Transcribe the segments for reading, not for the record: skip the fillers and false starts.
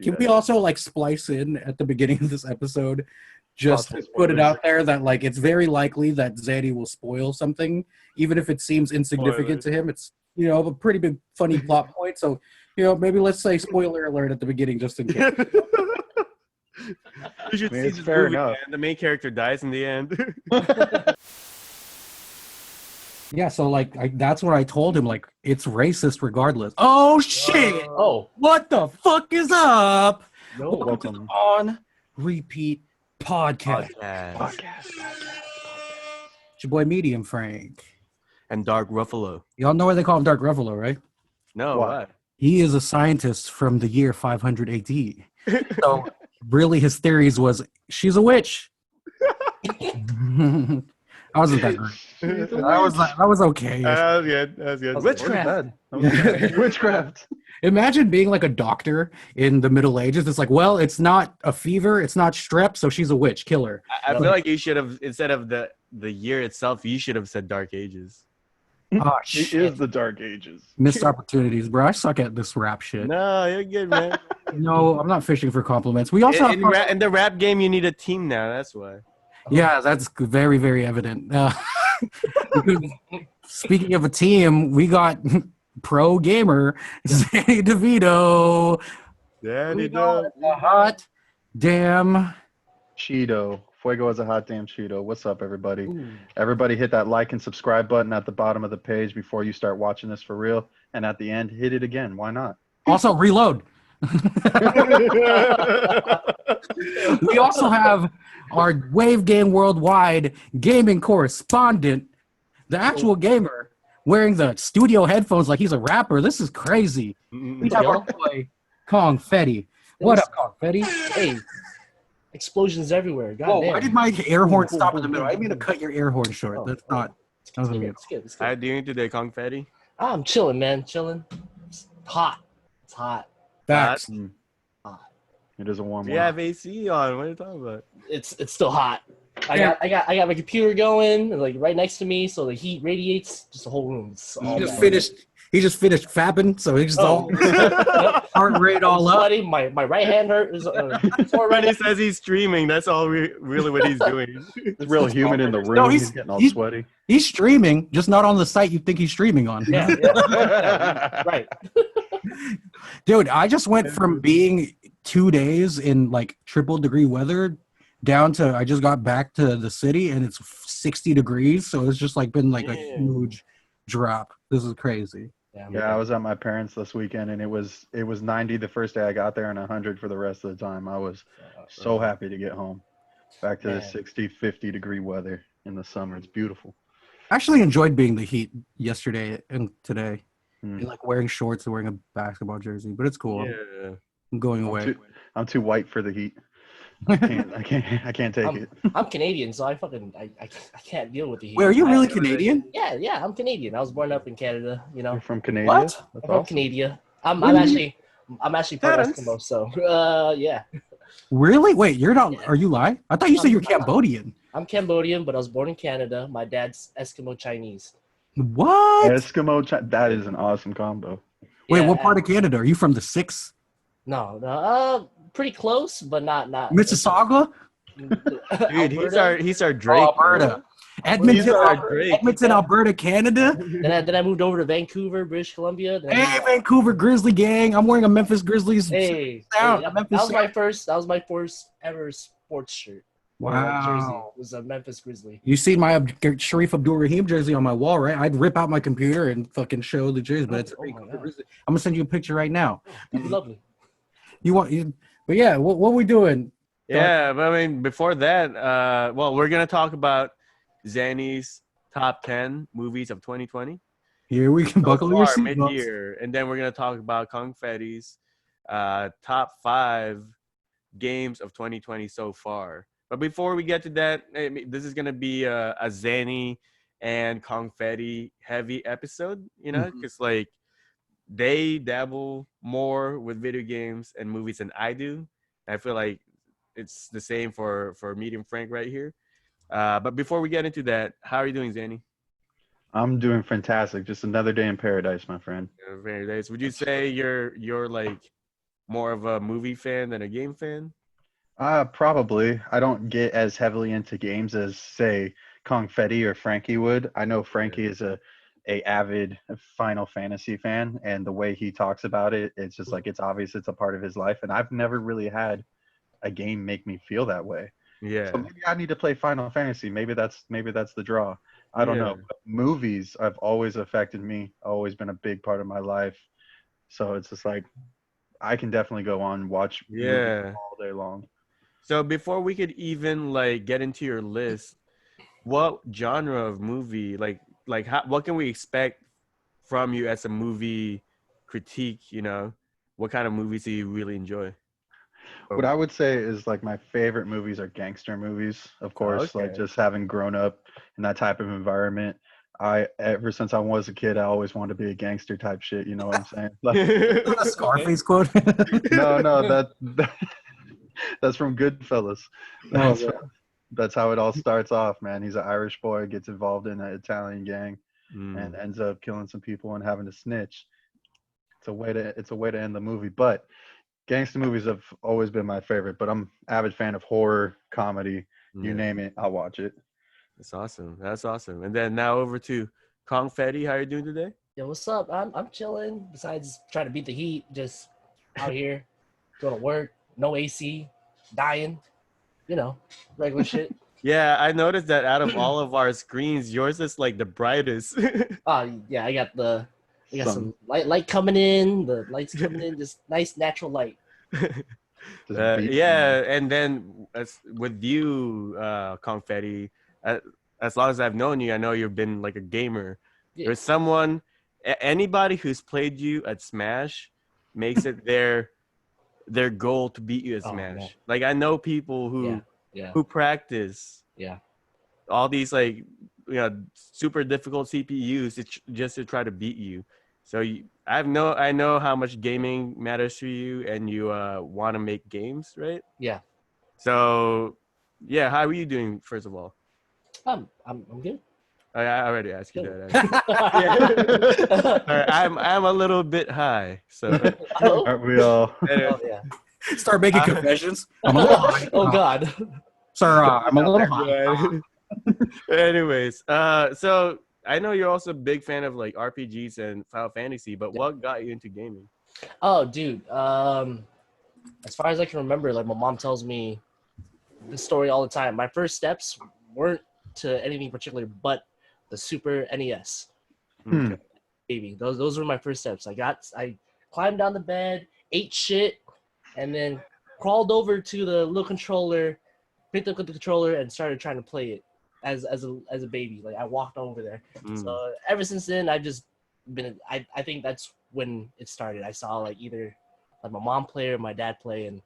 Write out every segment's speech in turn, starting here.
Can we also like splice in at the beginning of this episode, just to put it out there that like it's very likely that Xani will spoil something, even if it seems insignificant to him. It's a pretty big funny plot point. So maybe let's say spoiler alert at the beginning just in case. You should see this movie, man. The main character dies in the end. Yeah, so like that's what I told him. Like it's racist regardless. Oh shit! Oh, what the fuck is up? No, Welcome to the On Repeat podcast. It's your boy Medium Frank and Dark Ruffalo. Y'all know why they call him Dark Ruffalo, right? No, what? He is a scientist from the year 500 AD. So really, his theories was she's a witch. I wasn't that great. That was okay. That was good. Witchcraft. Witchcraft. Imagine being like a doctor in the Middle Ages. It's like, well, it's not a fever, it's not strep, so she's a witch. Kill her. I feel like you should have, instead of the year itself, you should have said Dark Ages. Oh, shit. It is the Dark Ages. Missed opportunities, bro. I suck at this rap shit. No, you're good, man. No, I'm not fishing for compliments. We also in the rap game, you need a team now. That's why. Yeah, that's very, very evident. Speaking of a team, we got pro gamer Xani Devito. A hot damn Cheeto. Fuego is a hot damn Cheeto. What's up, everybody? Ooh. Everybody hit that like and subscribe button at the bottom of the page before you start watching this for real. And at the end, hit it again. Why not? Also, reload. We also have our Wave Game Worldwide gaming correspondent, the actual gamer, wearing the studio headphones like he's a rapper. This is crazy. We have our boy Kongfetti. What up, Kongfetti? Hey, explosions everywhere. God Whoa, damn. why did my air horn stop in the middle? I didn't mean to cut your air horn short. That's not. It's good. How are you doing today, Kongfetti? I'm chilling, man. Chilling. It's hot. It's hot. Facts. Hot. It is a warm one. You have AC on. What are you talking about? It's still hot. I got my computer going like right next to me, so the heat radiates just the whole room. He just finished fapping, so he's all heart rate all up. Sweaty. My right hand hurt. When he says he's streaming, that's all really what he's doing. It's real humid in the room. No, he's getting all sweaty. He's streaming, just not on the site you think he's streaming on. Yeah. Right. Dude, I just went from being 2 days in like triple degree weather down to I just got back to the city and it's 60 degrees. So it's just like been like a huge drop. This is crazy. Yeah, I was at my parents this weekend and it was 90 the first day I got there and 100 for the rest of the time. I was so happy to get home. Back to the 60, 50 degree weather in the summer. It's beautiful. I actually enjoyed being the heat yesterday and today. Like wearing shorts and wearing a basketball jersey, but it's cool. Yeah. I'm going away. I'm too white for the heat. I can't take it. I'm Canadian, so I can't deal with the heat. Wait, are you really Canadian? Yeah, I'm Canadian. I was born up in Canada. You're from Canada? What? I'm from Canada. I'm actually part Eskimo, so yeah. Really? Wait, you're not? Are you lying? I thought you said you're Cambodian. I'm Cambodian, but I was born in Canada. My dad's Eskimo Chinese. What? Eskimo, that is an awesome combo. Wait, what part of Canada? Are you from the 6? No, pretty close, but not. Mississauga? Dude, he's our Drake. Alberta. Edmonton, Alberta, Canada. Then I moved over to Vancouver, British Columbia. Hey, Vancouver Grizzly gang! I'm wearing a Memphis Grizzlies. That was my first ever sports shirt. Wow. Jersey. It was a Memphis Grizzly. You see my Sharif Abdul-Rahim jersey on my wall, right? I'd rip out my computer and fucking show the jersey, but it's I'm gonna send you a picture right now. That'd be lovely. But yeah, what we doing? Yeah, but I mean, before that, we're gonna talk about Xani's top 10 movies of 2020. Here we can buckle your seatbelts. Mid-year, and then we're gonna talk about Kongfetti's top 5 games of 2020 so far. But before we get to that, this is gonna be a Xani and Kongfetti heavy episode, because like they dabble more with video games and movies than I do. I feel like it's the same for Medium Frank right here. But before we get into that, how are you doing, Xani? I'm doing fantastic. Just another day in paradise, my friend. Paradise. Would you say you're like more of a movie fan than a game fan? Probably. I don't get as heavily into games as say Kongfetti or Frankie would. I know Frankie is a avid Final Fantasy fan, and the way he talks about it, it's just like it's obvious it's a part of his life. And I've never really had a game make me feel that way. Yeah. So maybe I need to play Final Fantasy. Maybe that's the draw. I don't know. Yeah. But movies have always affected me. Always been a big part of my life. So it's just like I can definitely go on and watch movies Yeah. all day long. So before we could even like get into your list, what genre of movie what can we expect from you as a movie critique, you know? What kind of movies do you really enjoy? What I would say is like my favorite movies are gangster movies, of course. Like Okay. just having grown up in that type of environment. Ever since I was a kid, I always wanted to be a gangster type shit. You know what I'm saying? Like, A Scarface quote. no, that's from Goodfellas. That's, yeah. that's how it all starts off, man. He's an Irish boy, gets involved in an Italian gang, and ends up killing some people and having to snitch. It's a way to end the movie, but gangster movies have always been my favorite, but I'm avid fan of horror, comedy, you name it, I'll watch it. That's awesome. That's awesome. And then now over to Kongfetti. How are you doing today? Yo, what's up? I'm chilling. Besides trying to beat the heat, just out here going to work, no AC, dying, you know, regular shit. Yeah, I noticed that out of all of our screens, yours is like the brightest. Yeah, I got Some- some light coming in. The lights coming in, just nice natural light. just beat Yeah, and then with you, Confetti, as long as I've known you, I know you've been like a gamer. Yeah. There's anybody who's played you at Smash makes it their goal to beat you at Oh, Smash. man. Like I know people Yeah. who practice Yeah. all these like super difficult CPUs just to try to beat you. So I know how much gaming matters to you, and you want to make games, right? Yeah. So yeah, how are you doing? First of all, I'm good. I already asked you Good. that. All right, I'm a little bit high, so Aren't we all? anyway, Oh yeah. Start making confessions. I'm a little high. Oh God. Sir, I'm a little high. anyways, so I know you're also a big fan of like RPGs and Final Fantasy, but what got you into gaming? Oh, dude. As far as I can remember, like my mom tells me this story all the time. My first steps weren't to anything particular, but the Super NES. Hmm. Baby, those were my first steps. I climbed down the bed, ate shit, and then crawled over to the little controller, picked up the controller, and started trying to play it as a baby. Like I walked over there. So ever since then, I've just been. I think that's when it started. I saw like either like my mom play or my dad play, and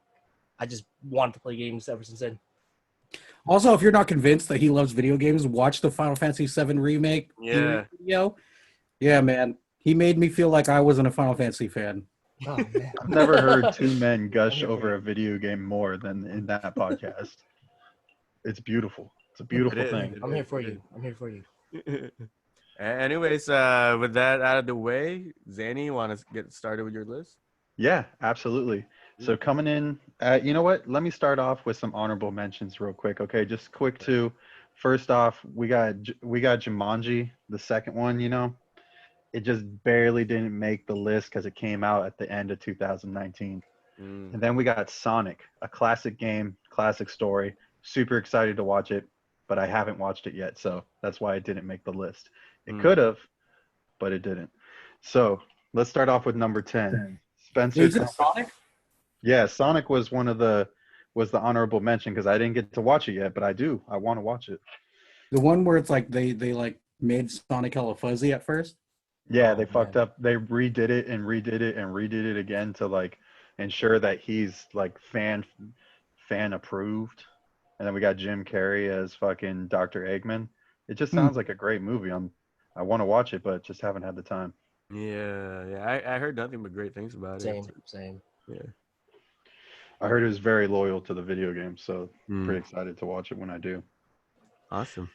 I just wanted to play games ever since then. Also, if you're not convinced that he loves video games, watch the Final Fantasy VII remake Yeah. video. Yeah, man. He made me feel like I wasn't a Final Fantasy fan. Oh man. I've never heard two men gush over a video game more than in that podcast. It's beautiful. It's a beautiful It is. thing. I'm here for you. I'm here for you. Anyways, with that out of the way, Xani, want to get started with your list? Yeah, absolutely. So coming in, you know what? Let me start off with some honorable mentions real quick. Okay, just quick two. First off, we got Jumanji, the second one. You know, it just barely didn't make the list because it came out at the end of 2019. And then we got Sonic, a classic game, classic story. Super excited to watch it, but I haven't watched it yet, so that's why it didn't make the list. It could have, but it didn't. So let's start off with number 10. Spencer. Is it Sonic? Yeah, Sonic was the honorable mention because I didn't get to watch it yet, but I do. I want to watch it. The one where it's like they like made Sonic hella fuzzy at first? Yeah, Oh, they fucked up. They redid it and redid it and redid it again to like ensure that he's like fan approved. And then we got Jim Carrey as fucking Dr. Eggman. It just sounds like a great movie. I want to watch it, but just haven't had the time. Yeah. I heard nothing but great things about it. Same. Yeah. I heard it was very loyal to the video game, so Mm. pretty excited to watch it when I do. Awesome.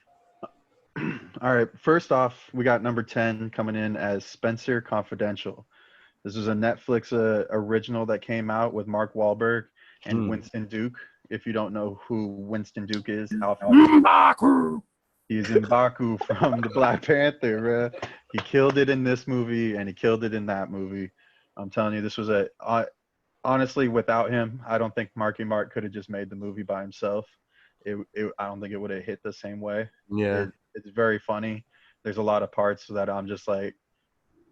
All right, first off, we got number 10 coming in as Spencer Confidential. This was a Netflix original that came out with Mark Wahlberg and Winston Duke. If you don't know who Winston Duke is, he's M'Baku from the Black Panther. He killed it in this movie, and he killed it in that movie. I'm telling you, this was honestly, without him, I don't think Marky Mark could have just made the movie by himself. I don't think it would have hit the same way. Yeah. It's very funny. There's a lot of parts that I'm just like,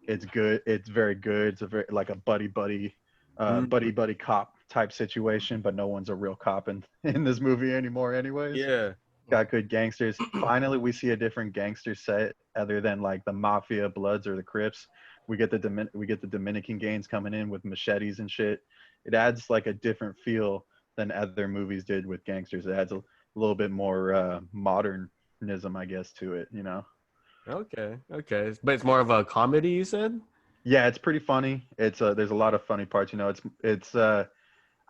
it's good. It's very good. It's a very like a buddy cop type situation, but no one's a real cop in this movie anymore anyways. Yeah. Got good gangsters. Finally, we see a different gangster set other than like the Mafia, Bloods, or the Crips. We get the Dominican gangs coming in with machetes and shit. It adds like a different feel than other movies did with gangsters. It adds a little bit more modernism, I guess, to it, you know. Okay. But it's more of a comedy, you said? Yeah, it's pretty funny. It's there's a lot of funny parts, you know. It's I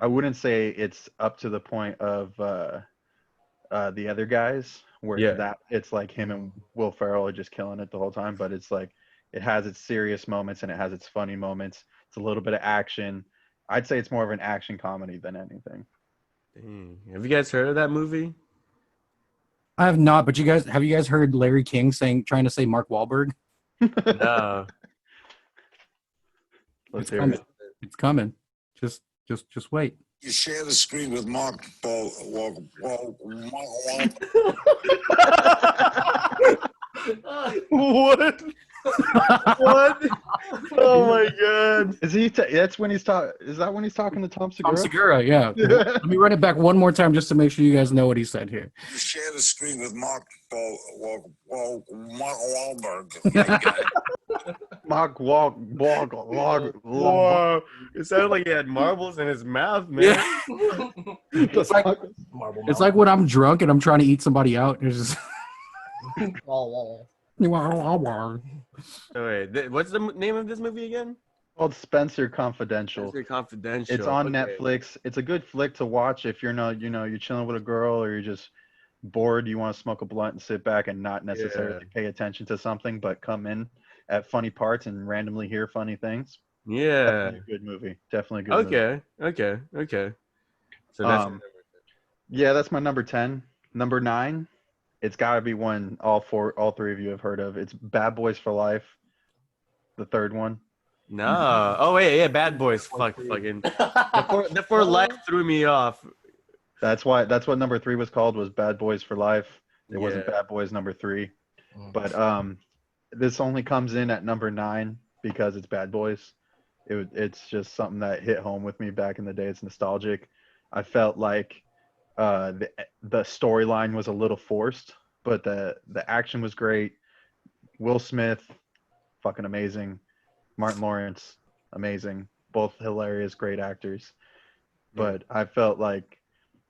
wouldn't say it's up to the point of the other guys where that it's like him and Will Ferrell are just killing it the whole time, but it's like it has its serious moments and it has its funny moments. It's a little bit of action. I'd say it's more of an action comedy than anything. Dang. Have you guys heard of that movie? I have not, but have you guys heard Larry King trying to say Mark Wahlberg? No. Let's hear it. It's coming. Just wait. You share the screen with Mark What? What? Oh my god! Is he? That's when he's talking. Is that when he's talking to Tom Segura? Tom Segura, yeah. Let me run it back one more time just to make sure you guys know what he said here. You share the screen with Mark Wahlberg. Mark Wahlberg. Whoa! It sounded like he had marbles in his mouth, man. Yeah. It's like when I'm drunk and I'm trying to eat somebody out. It's just. Oh, wait, what's the name of this movie again? Called Spencer Confidential. Spencer Confidential. It's on Netflix. It's a good flick to watch if you're not, you're chilling with a girl or you're just bored. You want to smoke a blunt and sit back and not necessarily pay attention to something, but come in at funny parts and randomly hear funny things. Yeah. Definitely a good movie. Definitely a good movie. Okay. So that's yeah, that's my number 10. Number 9. It's got to be one all three of you have heard of. It's Bad Boys for Life, the third one. No. Oh wait, yeah, Bad Boys. Fucking. The for life threw me off. That's what number 3 was called, was Bad Boys for Life. It wasn't Bad Boys number 3. But this only comes in at number 9 because it's Bad Boys. It's just something that hit home with me back in the day. It's nostalgic. I felt like the storyline was a little forced, but the action was great. Will Smith, fucking amazing. Martin Lawrence, amazing. Both hilarious, great actors. But I felt like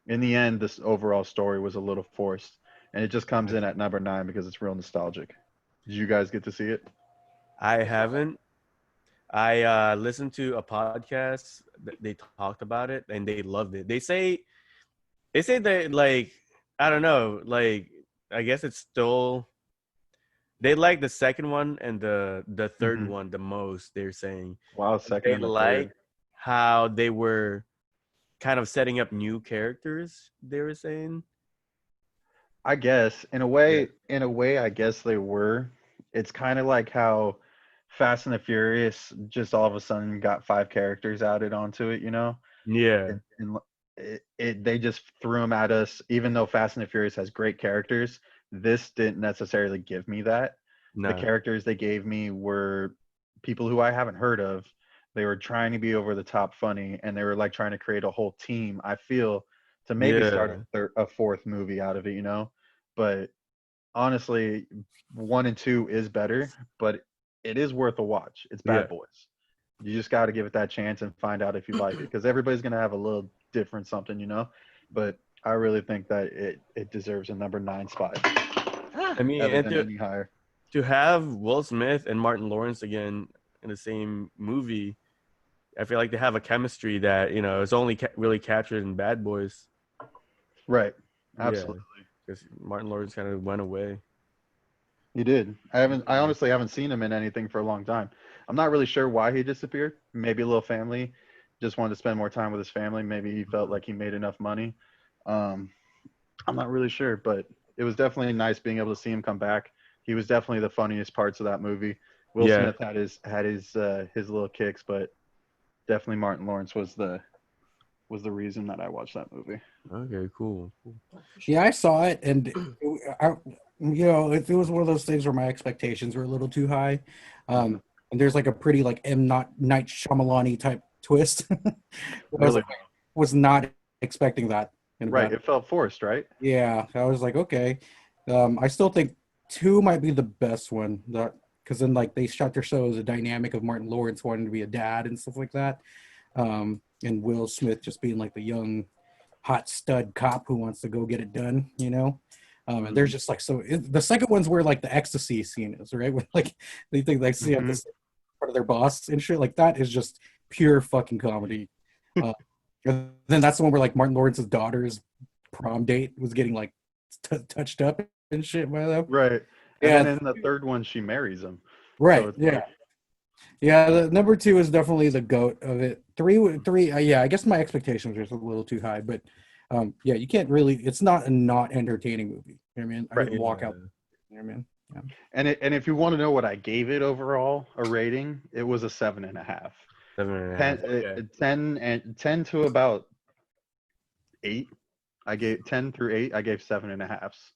in the end, this overall story was a little forced, and it just comes in at number 9 because it's real nostalgic. Did you guys get to see it? I haven't. I listened to a podcast. They talked about it and they loved it. They say that, like, I don't know, like, I guess it's still, they like the second one and the third one the most, they're saying. Wow, second and they the like third. how they were kind of setting up new characters, they were saying. I guess in a way, I guess they were. It's kind of like how Fast and the Furious just all of a sudden got 5 characters added onto it, Yeah. And they just threw them at us. Even though Fast and the Furious has great characters, this didn't necessarily give me that. No. The characters they gave me were people who I haven't heard of. They were trying to be over the top funny, and they were like trying to create a whole team, I feel, to maybe start a fourth movie out of it, But honestly, 1 and 2 is better, but it is worth a watch. It's Bad Boys. You just got to give it that chance and find out if you like it, because everybody's going to have a little different something, But I really think that it deserves a number 9 spot. I mean, any higher. To have Will Smith and Martin Lawrence again in the same movie, I feel like they have a chemistry that, is only really captured in Bad Boys. Right. Absolutely. Because Martin Lawrence kind of went away. He did. I honestly haven't seen him in anything for a long time. I'm not really sure why he disappeared. Maybe a little family, just wanted to spend more time with his family. Maybe he felt like he made enough money. Um, I'm not really sure, but it was definitely nice being able to see him come back. He was definitely the funniest parts of that movie. Will Yeah. Smith had his little kicks, but definitely Martin Lawrence was the reason that I watched that movie. Okay, cool. Yeah, I saw it, and it was one of those things where my expectations were a little too high. Mhm. And there's like a pretty like M. Night Shyamalan type twist. I Really, was not expecting that. right? It felt forced, right? Yeah, I was like, okay. I still think two might be the best one. That because then like they shot their show as a dynamic of Martin Lawrence wanting to be a dad and stuff like that, and Will Smith just being like the young hot stud cop who wants to go get it done, And there's just like the second one's where like the ecstasy scene is, right? Where like they think they see at this part of their boss and shit. Like that is just pure fucking comedy. And then that's the one where like Martin Lawrence's daughter's prom date was getting like touched up and shit by them. Right. And Yeah, then in the third one, she marries him. right. So it's Yeah. like, Yeah, the number two is definitely the goat of it. Three. Yeah, I guess my expectations were a little too high, but yeah, you can't really. It's not a not entertaining movie. You know what I mean, I Right. didn't walk out. You know what I mean, yeah. and if you want to know what I gave it overall, a rating, it was a 7.5. 7.5. Okay. 10 to about 8. I gave 10 through 8. I gave 7.5s.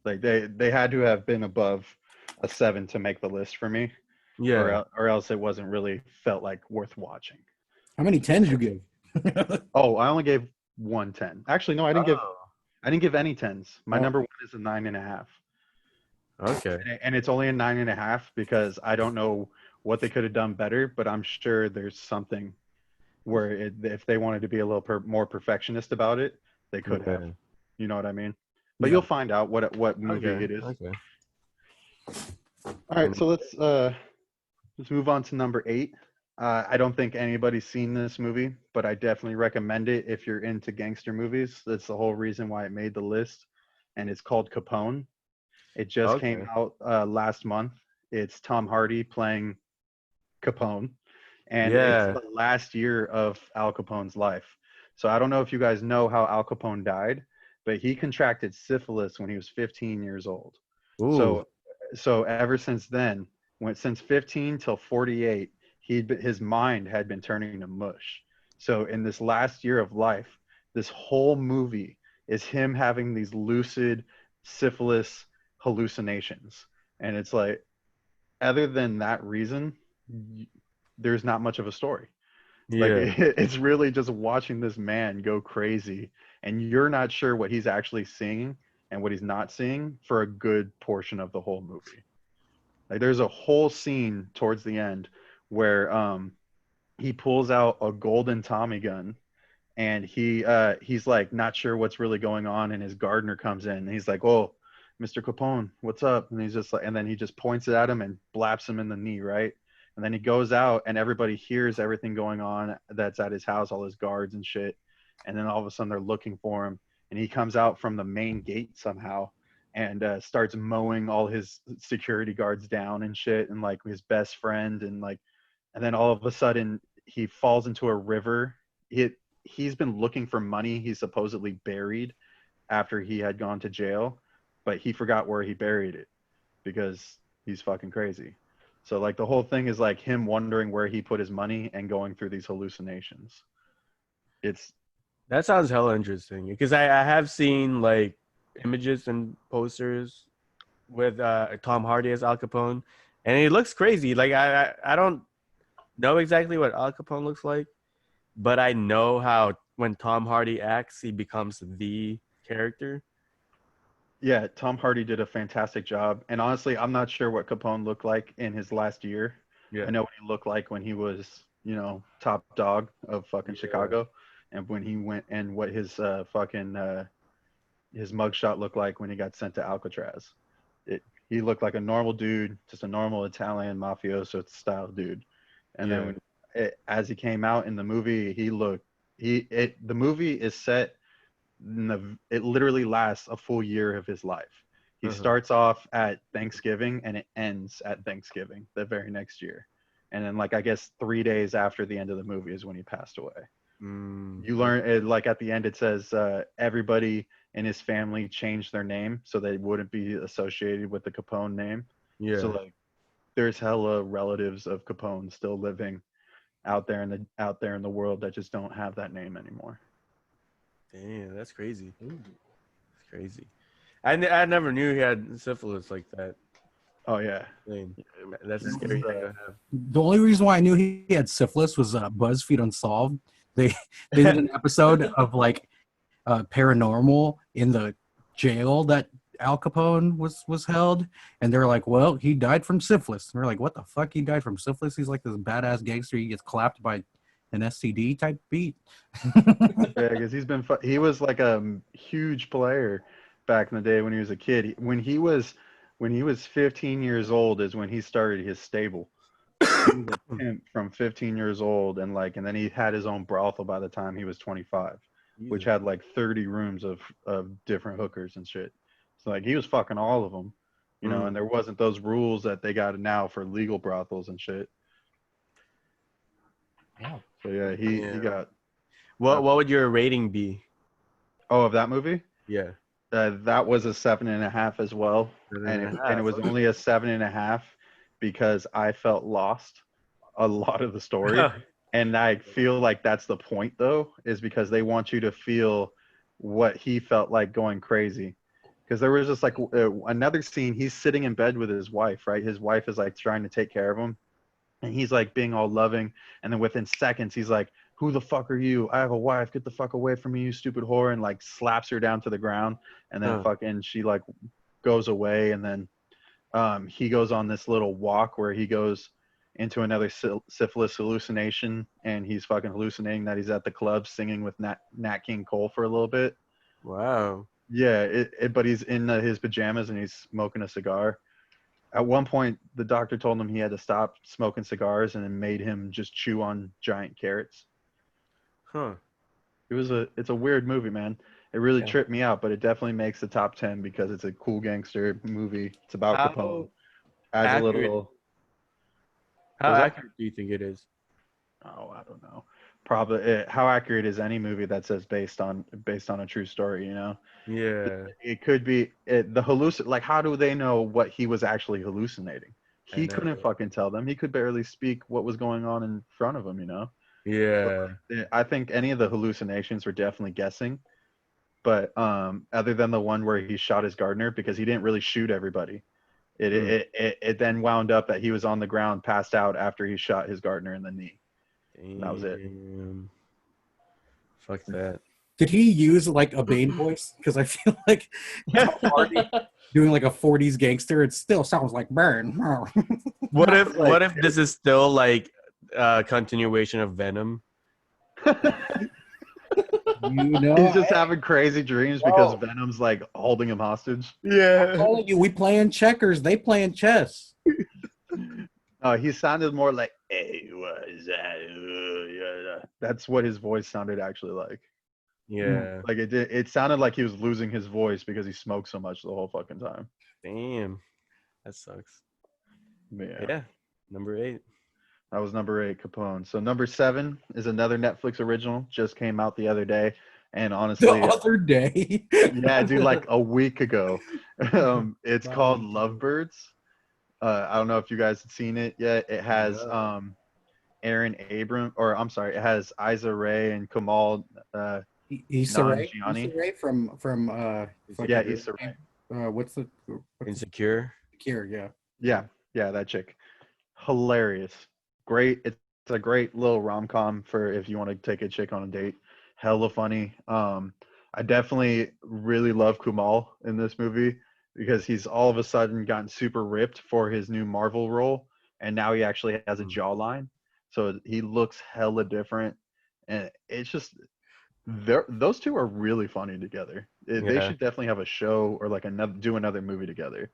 Like they had to have been above a 7 to make the list for me, Yeah. or else it wasn't really felt like worth watching. How many tens you give? Oh, I only gave 1 10. Actually, no, I didn't give any 10s. My Oh. number one is a 9.5. Okay. And it's only a 9.5 because I don't know what they could have done better, but I'm sure there's something where if they wanted to be a little more perfectionist about it, they could have. Okay. You know what I mean? But Yeah. you'll find out what movie Okay. it is. Okay. All right, so let's move on to number 8. I don't think anybody's seen this movie, but I definitely recommend it if you're into gangster movies. That's the whole reason why it made the list, and it's called Capone. It just came out last month. It's Tom Hardy playing Capone, and it's Yeah. the last year of Al Capone's life. So I don't know if you guys know how Al Capone died, but he contracted syphilis when he was 15 years old. Ooh. So ever since then, since 15 till 48, his mind had been turning to mush. So in this last year of life, this whole movie is him having these lucid syphilis hallucinations, and it's like, other than that reason, there's not much of a story. Like Yeah. it's really just watching this man go crazy, and you're not sure what he's actually seeing and what he's not seeing for a good portion of the whole movie. Like there's a whole scene towards the end where he pulls out a golden Tommy gun, and he's like not sure what's really going on, and his gardener comes in and he's like, "Oh, Mr. Capone, what's up?" And he's just like, and then he just points it at him and blaps him in the knee, right? And then he goes out and everybody hears everything going on that's at his house, all his guards and shit. And then all of a sudden they're looking for him, and he comes out from the main gate somehow and starts mowing all his security guards down and shit, and like his best friend, and like, and then all of a sudden he falls into a river. He's been looking for money he's supposedly buried after he had gone to jail, but he forgot where he buried it because he's fucking crazy. So like the whole thing is like him wondering where he put his money and going through these hallucinations. It's That sounds hella interesting because I have seen like images and posters with Tom Hardy as Al Capone, and it looks crazy. Like I don't know exactly what Al Capone looks like, but I know how when Tom Hardy acts, he becomes the character. Yeah, Tom Hardy did a fantastic job. And honestly, I'm not sure what Capone looked like in his last year. Yeah. I know what he looked like when he was, top dog of fucking Yeah. Chicago, and when he went, and what his his mugshot looked like when he got sent to Alcatraz. He looked like a normal dude, just a normal Italian mafioso style dude. And then as he came out in the movie, the movie is set, it literally lasts a full year of his life. He starts off at Thanksgiving and it ends at Thanksgiving the very next year. and then like I guess 3 days after the end of the movie is when he passed away. Mm. You learn it, like at the end it says everybody in his family changed their name so they wouldn't be associated with the Capone name. Yeah. So like there's hella relatives of Capone still living out there in the world that just don't have that name anymore. Damn, that's crazy. Ooh. That's crazy. I never knew he had syphilis like that. Oh yeah. Dang. That's a scary thing to have. The only reason why I knew he had syphilis was BuzzFeed Unsolved. They did an episode of like paranormal in the jail that Al Capone was held, and they're like, "Well, he died from syphilis." And we're like, "What the fuck? He died from syphilis? He's like this badass gangster. He gets clapped by an STD type beat." Yeah, because he was like a huge player back in the day when he was a kid. When he was 15 years old is when he started his stable. He was a pimp from 15 years old, and then he had his own brothel by the time he was 25, which had like 30 rooms of different hookers and shit. So like he was fucking all of them, and there wasn't those rules that they got now for legal brothels and shit. Yeah. So yeah, he got. What would your rating be? Oh, of that movie? Yeah. That was a 7.5 as well, and it was only a 7.5 because I felt lost a lot of the story, and I feel like that's the point though, is because they want you to feel what he felt like going crazy. Because there was just like another scene, he's sitting in bed with his wife, right? His wife is like trying to take care of him, and he's like being all loving, and then within seconds he's like, "Who the fuck are you? I have a wife. Get the fuck away from me, you stupid whore," and like slaps her down to the ground, and then fucking she like goes away, and then he goes on this little walk where he goes into another syphilis hallucination, and he's fucking hallucinating that he's at the club singing with Nat King Cole for a little bit. Wow. Yeah, but he's in his pajamas and he's smoking a cigar. At one point, the doctor told him he had to stop smoking cigars, and it made him just chew on giant carrots. Huh. It's a weird movie, man. It really tripped me out, but it definitely makes the top 10 because it's a cool gangster movie. It's about Capone. Adds a little. How accurate do you think it is? Oh, I don't know. Probably how accurate is any movie that says based on a true story, Yeah. It could be like how do they know what he was actually hallucinating? He couldn't fucking tell them. He could barely speak what was going on in front of him, Yeah. So, I think any of the hallucinations were definitely guessing. But other than the one where he shot his gardener, because he didn't really shoot everybody. It then wound up that he was on the ground passed out after he shot his gardener in the knee. And that was it. Fuck that. Did he use like a Bane voice? Because I feel like doing like a 40s gangster, it still sounds like Burn. What if this is still like a continuation of Venom? He's just having crazy dreams because Venom's like holding him hostage. Yeah. I'm telling you, we playing checkers, they playing chess. He sounded more like, "Hey, what is that?" That's what his voice sounded actually like. Yeah. Like it sounded like he was losing his voice because he smoked so much the whole fucking time. Damn. That sucks. Yeah. Number 8. That was number 8, Capone. So number 7 is another Netflix original. Just came out the other day. And honestly, the other day. Yeah, dude, like a week ago. It's called Lovebirds. I don't know if you guys have seen it yet. It has Aaron Abram, or I'm sorry, it has Issa Rae and Kamal Issa Rae from yeah, Issa Rae. what's Insecure? Insecure, yeah. Yeah, that chick. Hilarious. Great. It's a great little rom-com for if you want to take a chick on a date. Hella funny. I definitely really love Kumal in this movie because he's all of a sudden gotten super ripped for his new Marvel role, and now he actually has a jawline, so he looks hella different, and it's just those two are really funny together. They should definitely have a show or like do another movie together.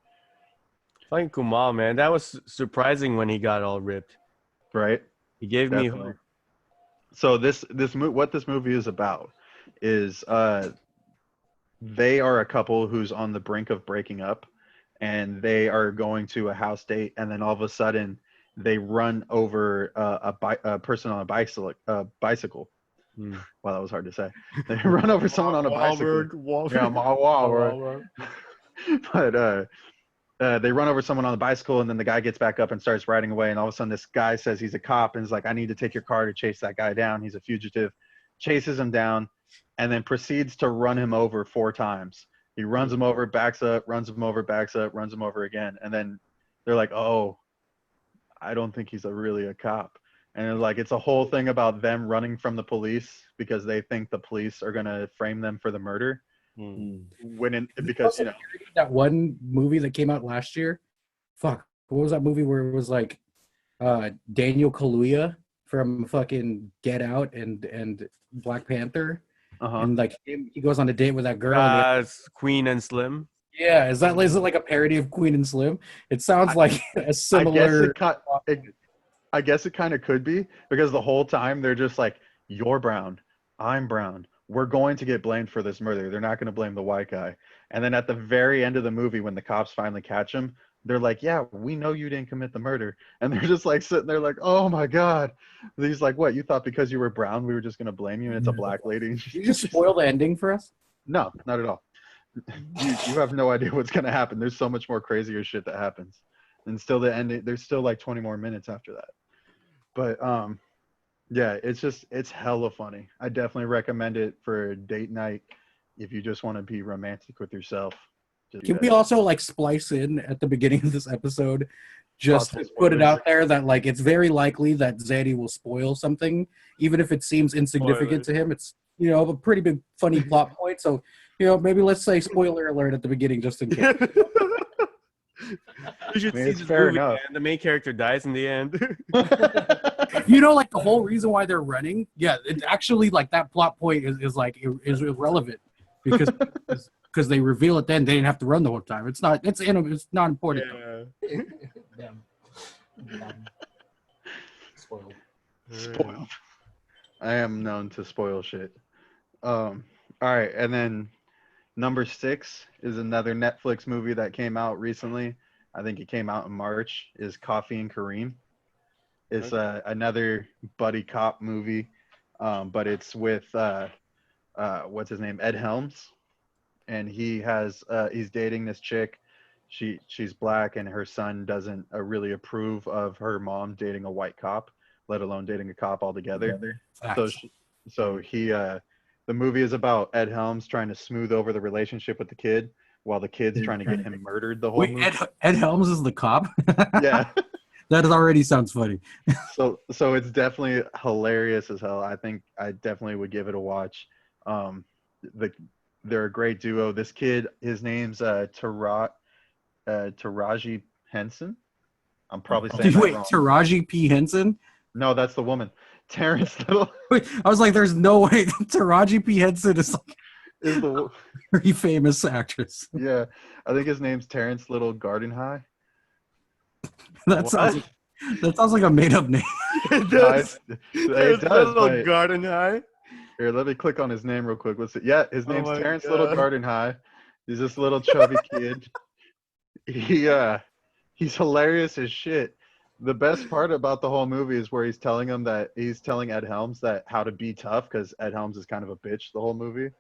Fucking Kumal, man, that was surprising when he got all ripped. Right? He gave me hope. So what this movie is about is they are a couple who's on the brink of breaking up, and they are going to a house date, and then all of a sudden they run over a person on a bicycle. Wow, that was hard to say. They run over someone on a bicycle. Yeah, Mark Wahlberg. But they run over someone on the bicycle, and then the guy gets back up and starts riding away. And all of a sudden, this guy says he's a cop and is like, "I need to take your car to chase that guy down. He's a fugitive." Chases him down, and then proceeds to run him over 4 times. He runs him over, backs up, runs him over, backs up, runs him over again, and then they're like, "Oh, I don't think he's really a cop." And it's a whole thing about them running from the police because they think the police are gonna frame them for the murder. Because that one movie that came out last year, what was that movie where it was like Daniel Kaluuya from fucking Get Out and Black Panther, and like he goes on a date with that girl. Queen and Slim. Yeah, is it like a parody of Queen and Slim? It sounds like a similar. I guess it kind of could be, because the whole time they're just like, "You're brown, I'm brown. We're going to get blamed for this murder. They're not going to blame the white guy." And then at the very end of the movie, when the cops finally catch him, they're like, "Yeah, we know you didn't commit the murder." And they're just like sitting there like, "Oh my God." And he's like, "What, you thought because you were brown, we were just going to blame you? And it's a black lady." Did you just spoil the ending for us? No, not at all. You have no idea what's going to happen. There's so much more crazier shit that happens. And still the ending, there's still like 20 more minutes after that. But yeah, it's hella funny. I definitely recommend it for a date night if you just want to be romantic with yourself. Can we also like splice in at the beginning of this episode, just to put it out there that like it's very likely that Xani will spoil something, even if it seems insignificant to him. It's a pretty big funny plot point. So maybe let's say spoiler alert at the beginning just in case. You should see this movie, man. The main character dies in the end. Like the whole reason why they're running, it's actually like that plot point is irrelevant because they reveal it then. They didn't have to run the whole time. It's not important. Yeah. Spoiled. I am known to spoil shit. All right, and then number 6 is another Netflix movie that came out recently. I think it came out in March. Is Coffee and Kareem. It's another buddy cop movie, but it's with what's his name, Ed Helms, and he's dating this chick. She's black, and her son doesn't really approve of her mom dating a white cop, let alone dating a cop altogether. So the movie is about Ed Helms trying to smooth over the relationship with the kid while the kid's trying to get him murdered the whole movie. Ed Helms is the cop? Yeah. That already sounds funny. So it's definitely hilarious as hell. I think I definitely would give it a watch. They're a great duo. This kid, his name's Taraji Henson. I'm probably saying that wrong. Taraji P. Henson? No, that's the woman. Terrence Little. Wait, I was like, there's no way Taraji P. Henson is the very famous actress. Yeah, I think his name's Terrence Little Garden High. That sounds like a made up name. It does. It does. Little Garden High. Here, let me click on his name real quick. Let's see. Yeah, his name's Terrence Little Garden High. He's this little chubby kid. He's hilarious as shit. The best part about the whole movie is where he's telling Ed Helms that how to be tough, because Ed Helms is kind of a bitch the whole movie.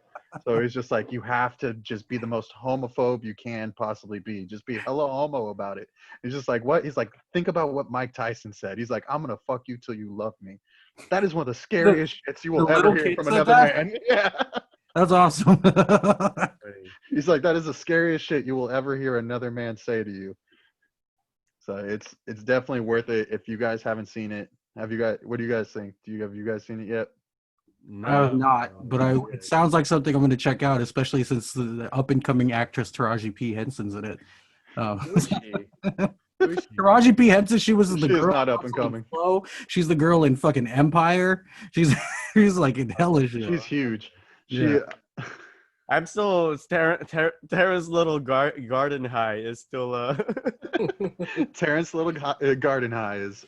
So he's just like, you have to just be the most homophobe you can possibly be. Just be hella homo about it. He's just like, what? He's like, think about what Mike Tyson said. He's like, I'm going to fuck you till you love me. That is one of the scariest shits you will ever hear from another man. Yeah. That's awesome. He's like, that is the scariest shit you will ever hear another man say to you. So it's definitely worth it if you guys haven't seen it. What do you guys think? Have you guys seen it yet? No, I have not, but it sounds like something I'm going to check out, especially since the up-and-coming actress Taraji P. Henson's in it. Taraji P. Henson, she was the girl. Not up-and-coming. She's the girl in fucking Empire. She's like in hellish. She's huge. I'm still Terrence Little Garden High is still Terrence Little Garden High is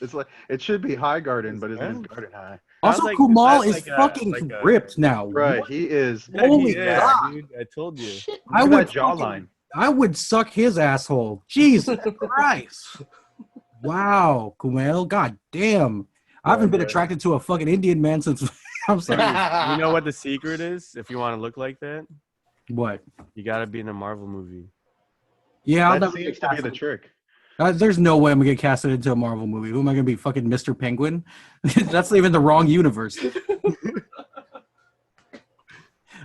it should be High Garden, but his name's Garden High. Also, Kumal is fucking ripped now. Right, he is. Holy God. Dude, I told you. I would jawline. I would suck his asshole. Jesus Christ. Wow, Kumail. God damn. I haven't been Yeah. attracted to a fucking Indian man since I'm sorry. You know what the secret is? If you want to look like that, What? you gotta be in a Marvel movie. Yeah, I'll That never seems get to be the casted. trick. There's no way I'm gonna get casted into a Marvel movie. Who am I gonna be? Fucking Mr. Penguin? That's even the wrong universe.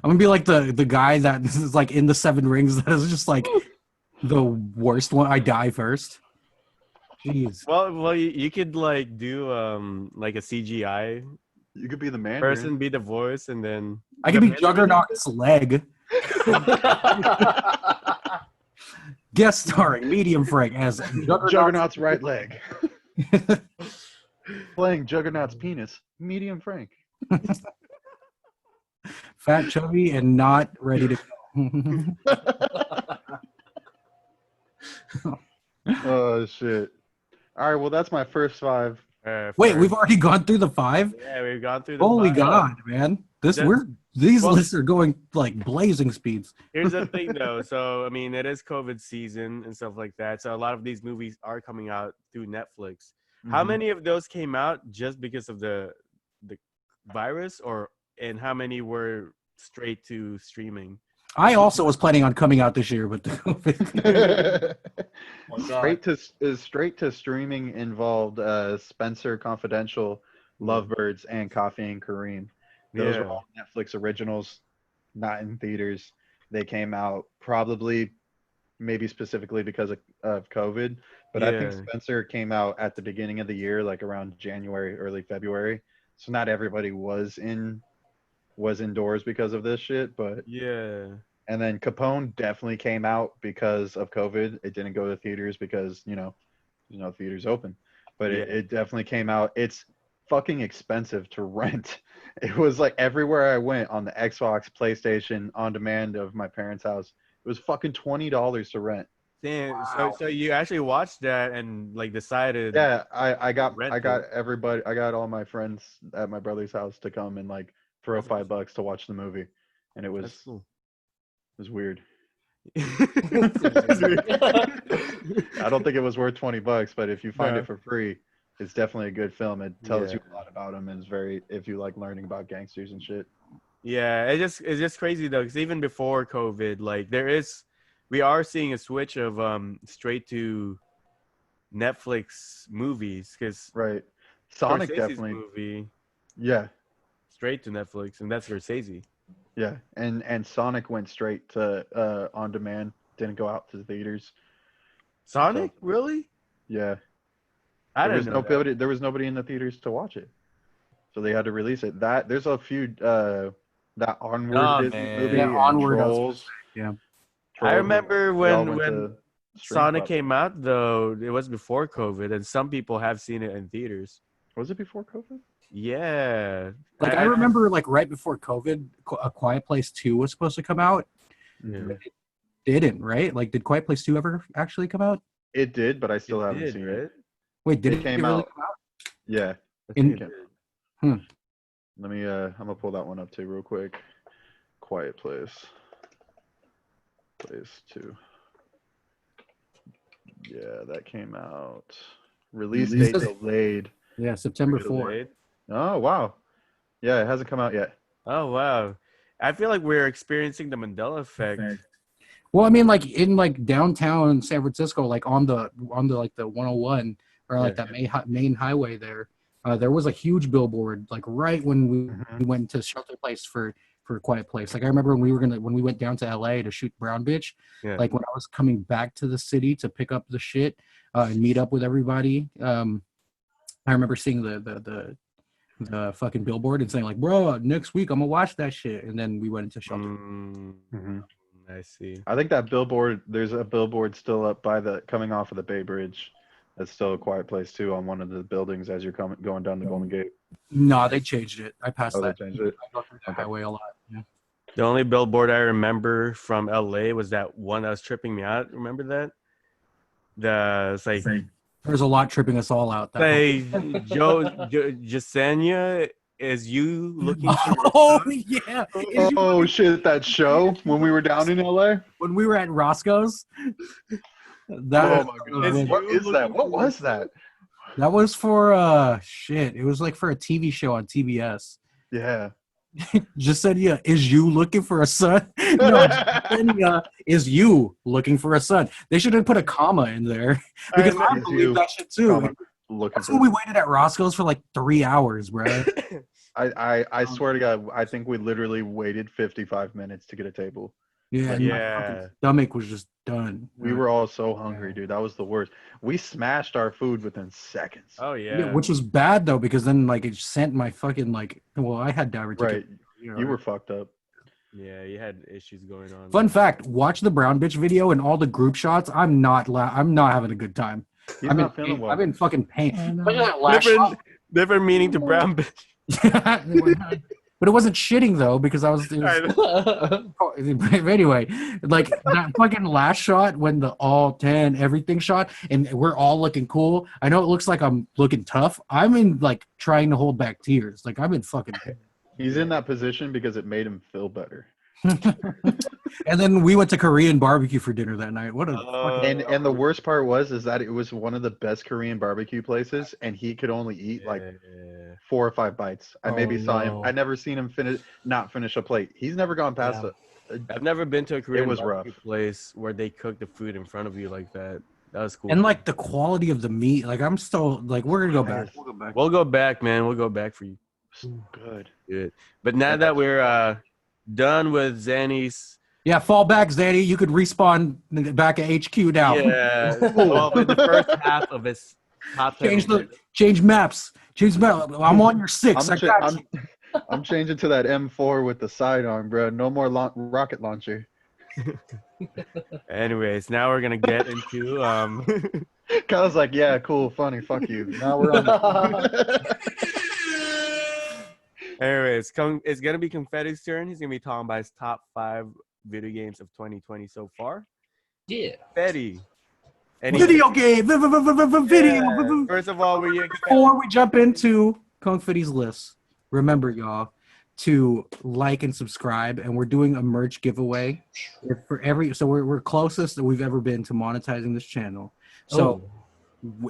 I'm gonna be like the guy that is like in the Seven Rings that is just like the worst one. I die first. Jeez. Well, you could like do like a CGI You could be the Mandarin. person, be the voice, and then I can be Juggernaut's leg. Guest starring Medium Frank as Juggernaut's right leg. Playing Juggernaut's penis. Medium Frank. Fat, chubby, and not ready to go. Oh shit. All right, well that's my first 5. Wait, we've already gone through the 5? Yeah, we've gone through the Holy 5. God, man. These Well- lists are going like blazing speeds. Here's the thing, though. So, I mean, it is COVID season and stuff like that. So, a lot of these movies are coming out through Netflix. How Mhm. many of those came out just because of the virus, and how many were straight to streaming? I also was planning on coming out this year, but the COVID. Straight to streaming involved Spencer Confidential, Lovebirds, and Coffee and Kareem. Those were all Netflix originals, not in theaters. They came out probably, maybe specifically because of COVID, but I think Spencer came out at the beginning of the year, like around January, early February. So not everybody was indoors because of this shit, but Yeah. And then Capone definitely came out because of COVID. It didn't go to theaters because, theaters open. But it definitely came out. It's fucking expensive to rent. It was like everywhere I went on the Xbox, PlayStation, on demand of my parents' house. It was fucking $20 to rent. Damn. Wow. So you actually watched that and like decided. Yeah, I got Rent everybody. I got all my friends at my brother's house to come and like throw That's awesome. $5 to watch the movie, and it was That's cool. weird. That's weird. I don't think it was worth $20, but if you find No. it for free, it's definitely a good film. It tells you a lot about them, and it's very, if you like learning about gangsters and shit. Yeah, it's just crazy though, because even before COVID, like we are seeing a switch of straight to Netflix movies, because Right. Sonic Scorsese's definitely. movie Yeah. straight to Netflix, and that's Scorsese. Yeah. And Sonic went straight to on demand. Didn't go out to the theaters. Sonic, really? Yeah. I There was didn't know that. there was nobody in the theaters to watch it, so they had to release it. There's a few that Onward Nah, Disney man. movie Yeah, and Onward, I was Trolls. yeah. I remember They all when went to stream Sonic platforms. came out, though, it was before COVID, and some people have seen it in theaters. Was it before COVID? Yeah. Like I remember, like right before COVID, A Quiet Place 2 was supposed to come out. Mm-hmm. Yeah. It didn't, right? Like, did Quiet Place 2 ever actually come out? It did, but I still haven't did, seen right? it. Wait, did It it came really out- come out? Yeah. I In- think it Hmm. did. Let me I'm gonna pull that one up too real quick. Quiet Place. Place 2. Yeah, that came out. Release Release date date. delayed. Yeah, September Really 4th. late. Oh wow. Yeah, it hasn't come out yet. Oh wow. I feel like we're experiencing the Mandela effect. Well, I mean, like in like downtown San Francisco, like on the like the 101 or like Yeah. that main highway there, there was a huge billboard like right when we went to Shelter Place for Quiet Place. Like I remember when we went down to LA to shoot Brown Bitch. Yeah. Like when I was coming back to the city to pick up the shit and meet up with everybody. I remember seeing the fucking billboard and saying like, bro, next week I'm gonna watch that shit. And then we went into Shelter. Mm-hmm. I see. I think that billboard. There's a billboard still up by coming off of the Bay Bridge. That's still a Quiet Place too on one of the buildings as you're going down the Golden Gate. No, they changed it. I passed Oh, they that. changed it? I go through that Okay. highway a lot. Yeah. The only billboard I remember from LA was that one that was tripping me out. Remember that? It's like There's a lot tripping us all out. Jasenia, is you looking for Oh yeah. Is you- Oh shit! That show when we were down in LA. when we were at Roscoe's. Oh That my god! What is that? What was that? That was for shit. It was like for a TV show on TBS. Yeah. Jasenia, is you looking for a son? No, Jasenia, is you looking for a son? They should have put a comma in there because I Is believe you, that shit too. comma, looking That's for when we waited at Roscoe's for like 3 hours, bro. I swear to God, I think we literally waited 55 minutes to get a table. Yeah, Like, and my Yeah. fucking stomach was just done. We were all so hungry, dude. That was the worst. We smashed our food within seconds. Oh Yeah, yeah. which was bad though because then like it sent my fucking like. Well, I had diverticular. Right. You were fucked up. Yeah, you had issues going on. Fun fact: watch the brown bitch video and all the group shots. I'm not having a good time. He's I'm in not feeling pain. well. I'm in fucking pain. Look at that Different meaning to brown bitch. shot. But it wasn't shitting though because I was. Anyway, like that fucking last shot when the all 10 everything shot and we're all looking cool. I know it looks like I'm looking tough. I'm in like trying to hold back tears. Like I'm in fucking pain. He's in that position because it made him feel better. And then we went to Korean barbecue for dinner that night. What a fucking And the worst part was that it was one of the best Korean barbecue places, and he could only eat like 4 or 5 bites. I maybe saw him. I never seen him not finish a plate. He's never gone past it. I've never been to a Korean was barbecue rough. place where they cook the food in front of you like that. That was cool. and like the quality of the meat. Like I'm still like we're gonna go back. We'll go back, man. We'll go back for you. Good. Good. But now that we're done with Xani's, Yeah, fall back, Zaddy. You could respawn back at HQ now. yeah, well, with the first half of his top 10. Change maps. Change map. I'm on your 6. I got you. I'm changing to that M4 with the sidearm, bro. No more rocket launcher. Anyways, now we're gonna get into Kyle's like, yeah, cool, funny, fuck you. Now we're on. Anyways, it's gonna be Confetti's turn. He's gonna be talking about his top 5 video games of 2020 so far. Yeah. Confetti. Video game. Video. First of all, Before we jump into Kongfetti's list, remember, y'all, to like and subscribe. And we're doing a merch giveaway for so we're closest that we've ever been to monetizing this channel. So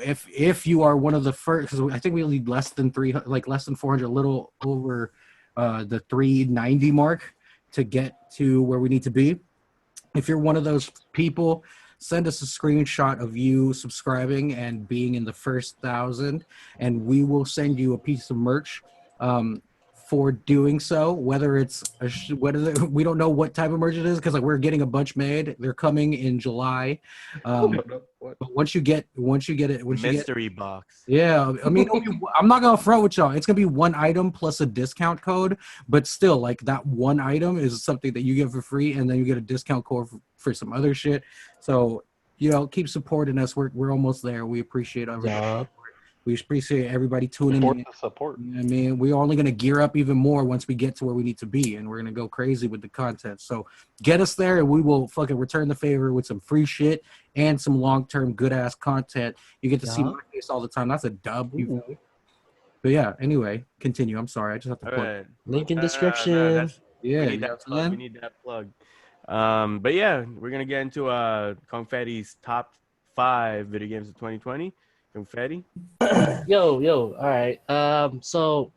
if you are one of the first, because I think we need less than 400, a little over the 390 mark to get to where we need to be. If you're one of those people, send us a screenshot of you subscribing and being in the first 1,000, and we will send you a piece of merch for doing so. Whether it's we don't know what type of merch it is because like we're getting a bunch made. They're coming in July. But once you get it, mystery box. Yeah, I mean, I'm not gonna front with y'all. It's gonna be one item plus a discount code, but still, like that one item is something that you get for free, and then you get a discount code for some other shit. So, keep supporting us. We're almost there. We appreciate everybody. We appreciate everybody tuning in. Support. I mean, we're only gonna gear up even more once we get to where we need to be, and we're gonna go crazy with the content. So get us there, and we will fucking return the favor with some free shit and some long-term good-ass content. You get to see my face all the time. That's a dub. But yeah, anyway, continue. I'm sorry. I just have to plug. Right. Link in description. Yeah, we need that plug. But yeah, we're gonna get into Confetti's top 5 video games of 2020. Confetti. Yo. All right. So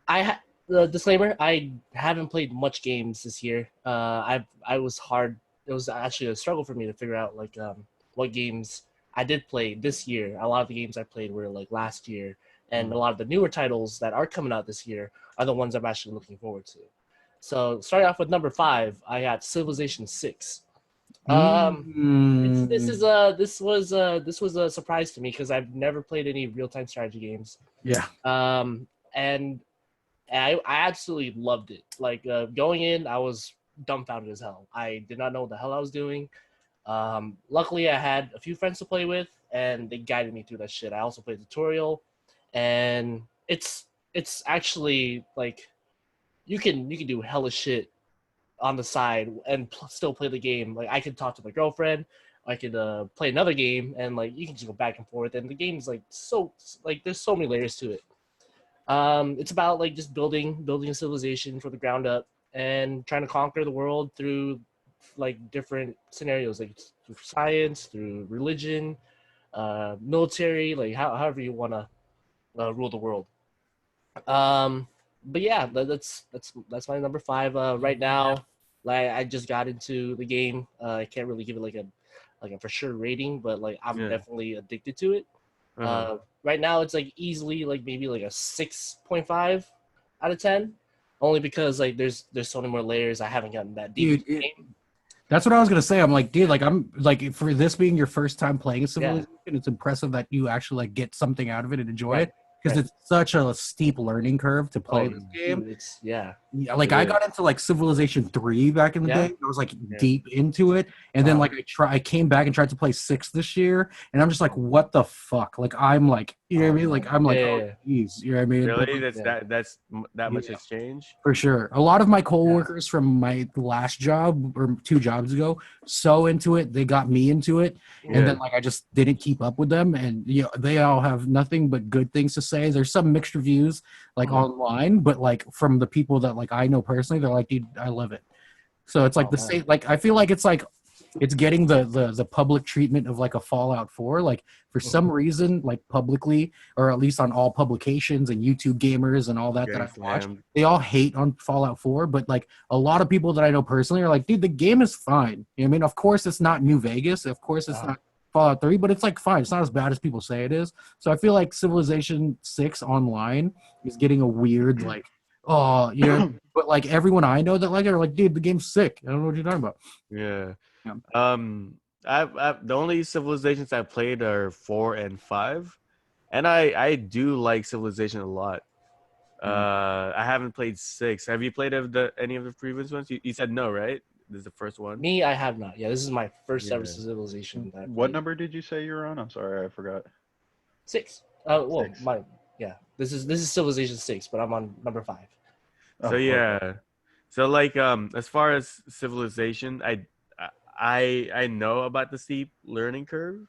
the disclaimer, I haven't played much games this year. I was hard. It was actually a struggle for me to figure out like what games I did play this year. A lot of the games I played were like last year, and a lot of the newer titles that are coming out this year are the ones I'm actually looking forward to. So starting off with number 5, I got Civilization 6. This was a surprise to me because I've never played any real-time strategy games. Yeah. And I absolutely loved it. Like going in, I was dumbfounded as hell. I did not know what the hell I was doing. Luckily, I had a few friends to play with, and they guided me through that shit. I also played the tutorial, and it's actually like you can do hella shit on the side and still play the game. Like I could talk to my girlfriend, I could play another game, and like you can just go back and forth. And the game's like so like there's so many layers to it. It's about like just building a civilization from the ground up and trying to conquer the world through like different scenarios, like through science, through religion, military, like however you want to rule the world. But yeah, that's my number 5. Right now, like I just got into the game. I can't really give it like a for sure rating, but like I'm Yeah. definitely addicted to it. Uh-huh. Right now it's like easily like maybe like a 6.5 out of 10, only because like there's so many more layers. I haven't gotten that deep into the game. That's what I was gonna say. I'm like, dude, like I'm like for this being your first time playing a Yeah. Civilization, it's impressive that you actually like get something out of it and enjoy Right, it because right. it's such a steep learning curve to play Oh, this game. dude, it's yeah. Yeah, like It I is. got into like Civilization 3 back in the Yeah? day. I was like Yeah. deep into it, and then Uh-huh. like I came back and tried to play 6 this year, and I'm just like, what the fuck? Like I'm like, you know what I mean? Like I'm like, Yeah, oh yeah. geez, you know what I mean? But, Really? like, That's that much Yeah. has changed? for sure. A lot of my coworkers from my last job or 2 jobs ago, so into it, they got me into it, Yeah. and then like I just didn't keep up with them, and you know they all have nothing but good things to say. There's some mixed reviews like online, but like from the people that like I know personally, they're like, dude, I love it. So it's like the man. same. Like I feel like it's getting the public treatment of like a Fallout 4. Like for some reason, like publicly, or at least on all publications and YouTube gamers and all that Getting I've watched, slammed. they all hate on Fallout 4. But like a lot of people that I know personally are like, dude, the game is fine. You know what I mean? Of course, it's not New Vegas. Of course, it's not Fallout 3, but it's like fine. It's not as bad as people say it is. So I feel like Civilization 6 online is getting a weird like, oh, you know. But like everyone I know that like it are like, dude, the game's sick. I don't know what you're talking about. Yeah. Yeah. I've the only civilizations I've played are 4 and 5, and I do like Civilization a lot. I haven't played 6. Have you played any of the previous ones? You said no, right? This is the first one. Me, I have not. Yeah, this is my first ever Yeah. Civilization. That I What played. number did you say you were on? I'm sorry, I forgot. 6. Well, 6. this is Civilization 6, but I'm on number 5. So yeah, so like as far as Civilization, I know about the steep learning curve,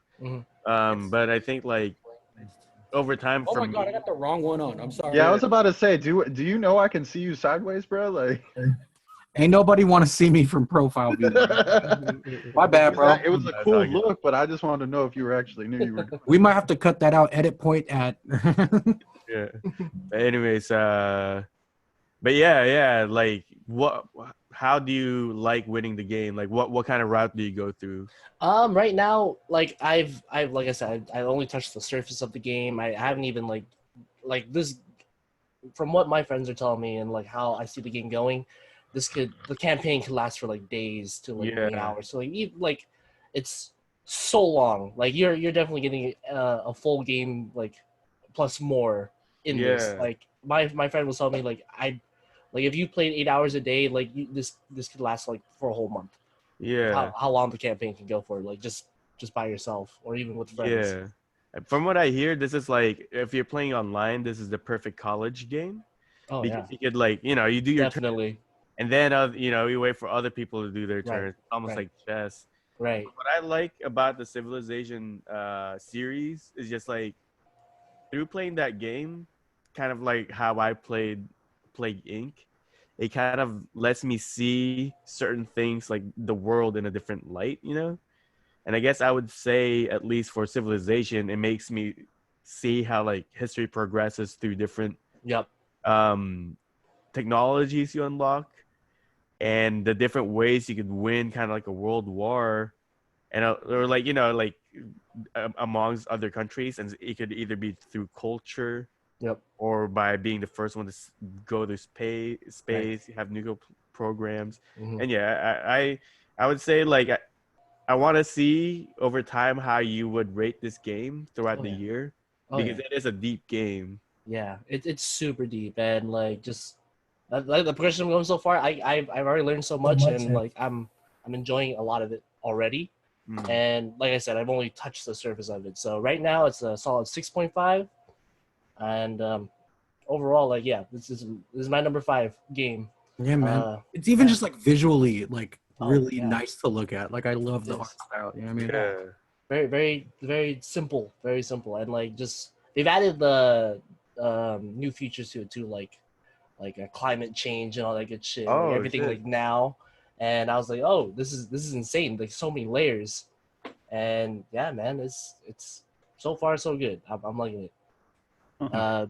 but I think like over time Oh for my god, I me, got the wrong one on. I'm sorry. Yeah, I was about to say, do you know I can see you sideways, bro? Like, Ain't nobody want to see me from profile view. My bad, bro. It was a That's cool all good. look, but I just wanted to know if you were actually knew you were. We might have to cut that out. Edit point at. yeah. But anyways, but yeah, like how do you like winning the game? Like what kind of route do you go through? Right now, like I've like I said, I only touched the surface of the game. I haven't even like this. From what my friends are telling me and like how I see the game going, the campaign could last for like days to like many Yeah. hours. So like it's so long. Like you're definitely getting a full game like plus more in this. Yeah. Like my friend was telling me like if you played 8 hours a day, like this could last like for a whole month. Yeah. How long the campaign can go for, like just by yourself or even with friends. Yeah. From what I hear, this is like if you're playing online, this is the perfect college game. Oh Because yeah, you could like, you do your turn, definitely. and then you wait for other people to do their Right, turn. It's almost right. like chess. Right. What I like about the Civilization series is just like through playing that game, kind of like how I played Plague Inc. It kind of lets me see certain things like the world in a different light, And I guess I would say, at least for Civilization, it makes me see how like history progresses through different Yep. technologies you unlock and the different ways you could win kind of like a world war and or like amongst other countries, and it could either be through culture Yep. or by being the first one to go to space you have nuclear programs. And yeah, I would say like I want to see over time how you would rate this game throughout the year, because it is a deep game. Yeah, it's super deep, and like just like the progression I'm going so far, I've already learned so much, and like I'm enjoying a lot of it already. And like I said, I've only touched the surface of it. So right now it's a solid 6.5, and overall, like this is my number 5 game. Yeah, man. It's even just like visually like really nice to look at. Like I love the art style. You know what I mean? Yeah. Very, very, very simple, and like just they've added the new features to it too, like a climate change and all that good shit. Oh, like everything shit. like now, and I was like, oh, this is insane. Like so many layers, and yeah, man, it's so far so good. I'm liking it. Uh-huh.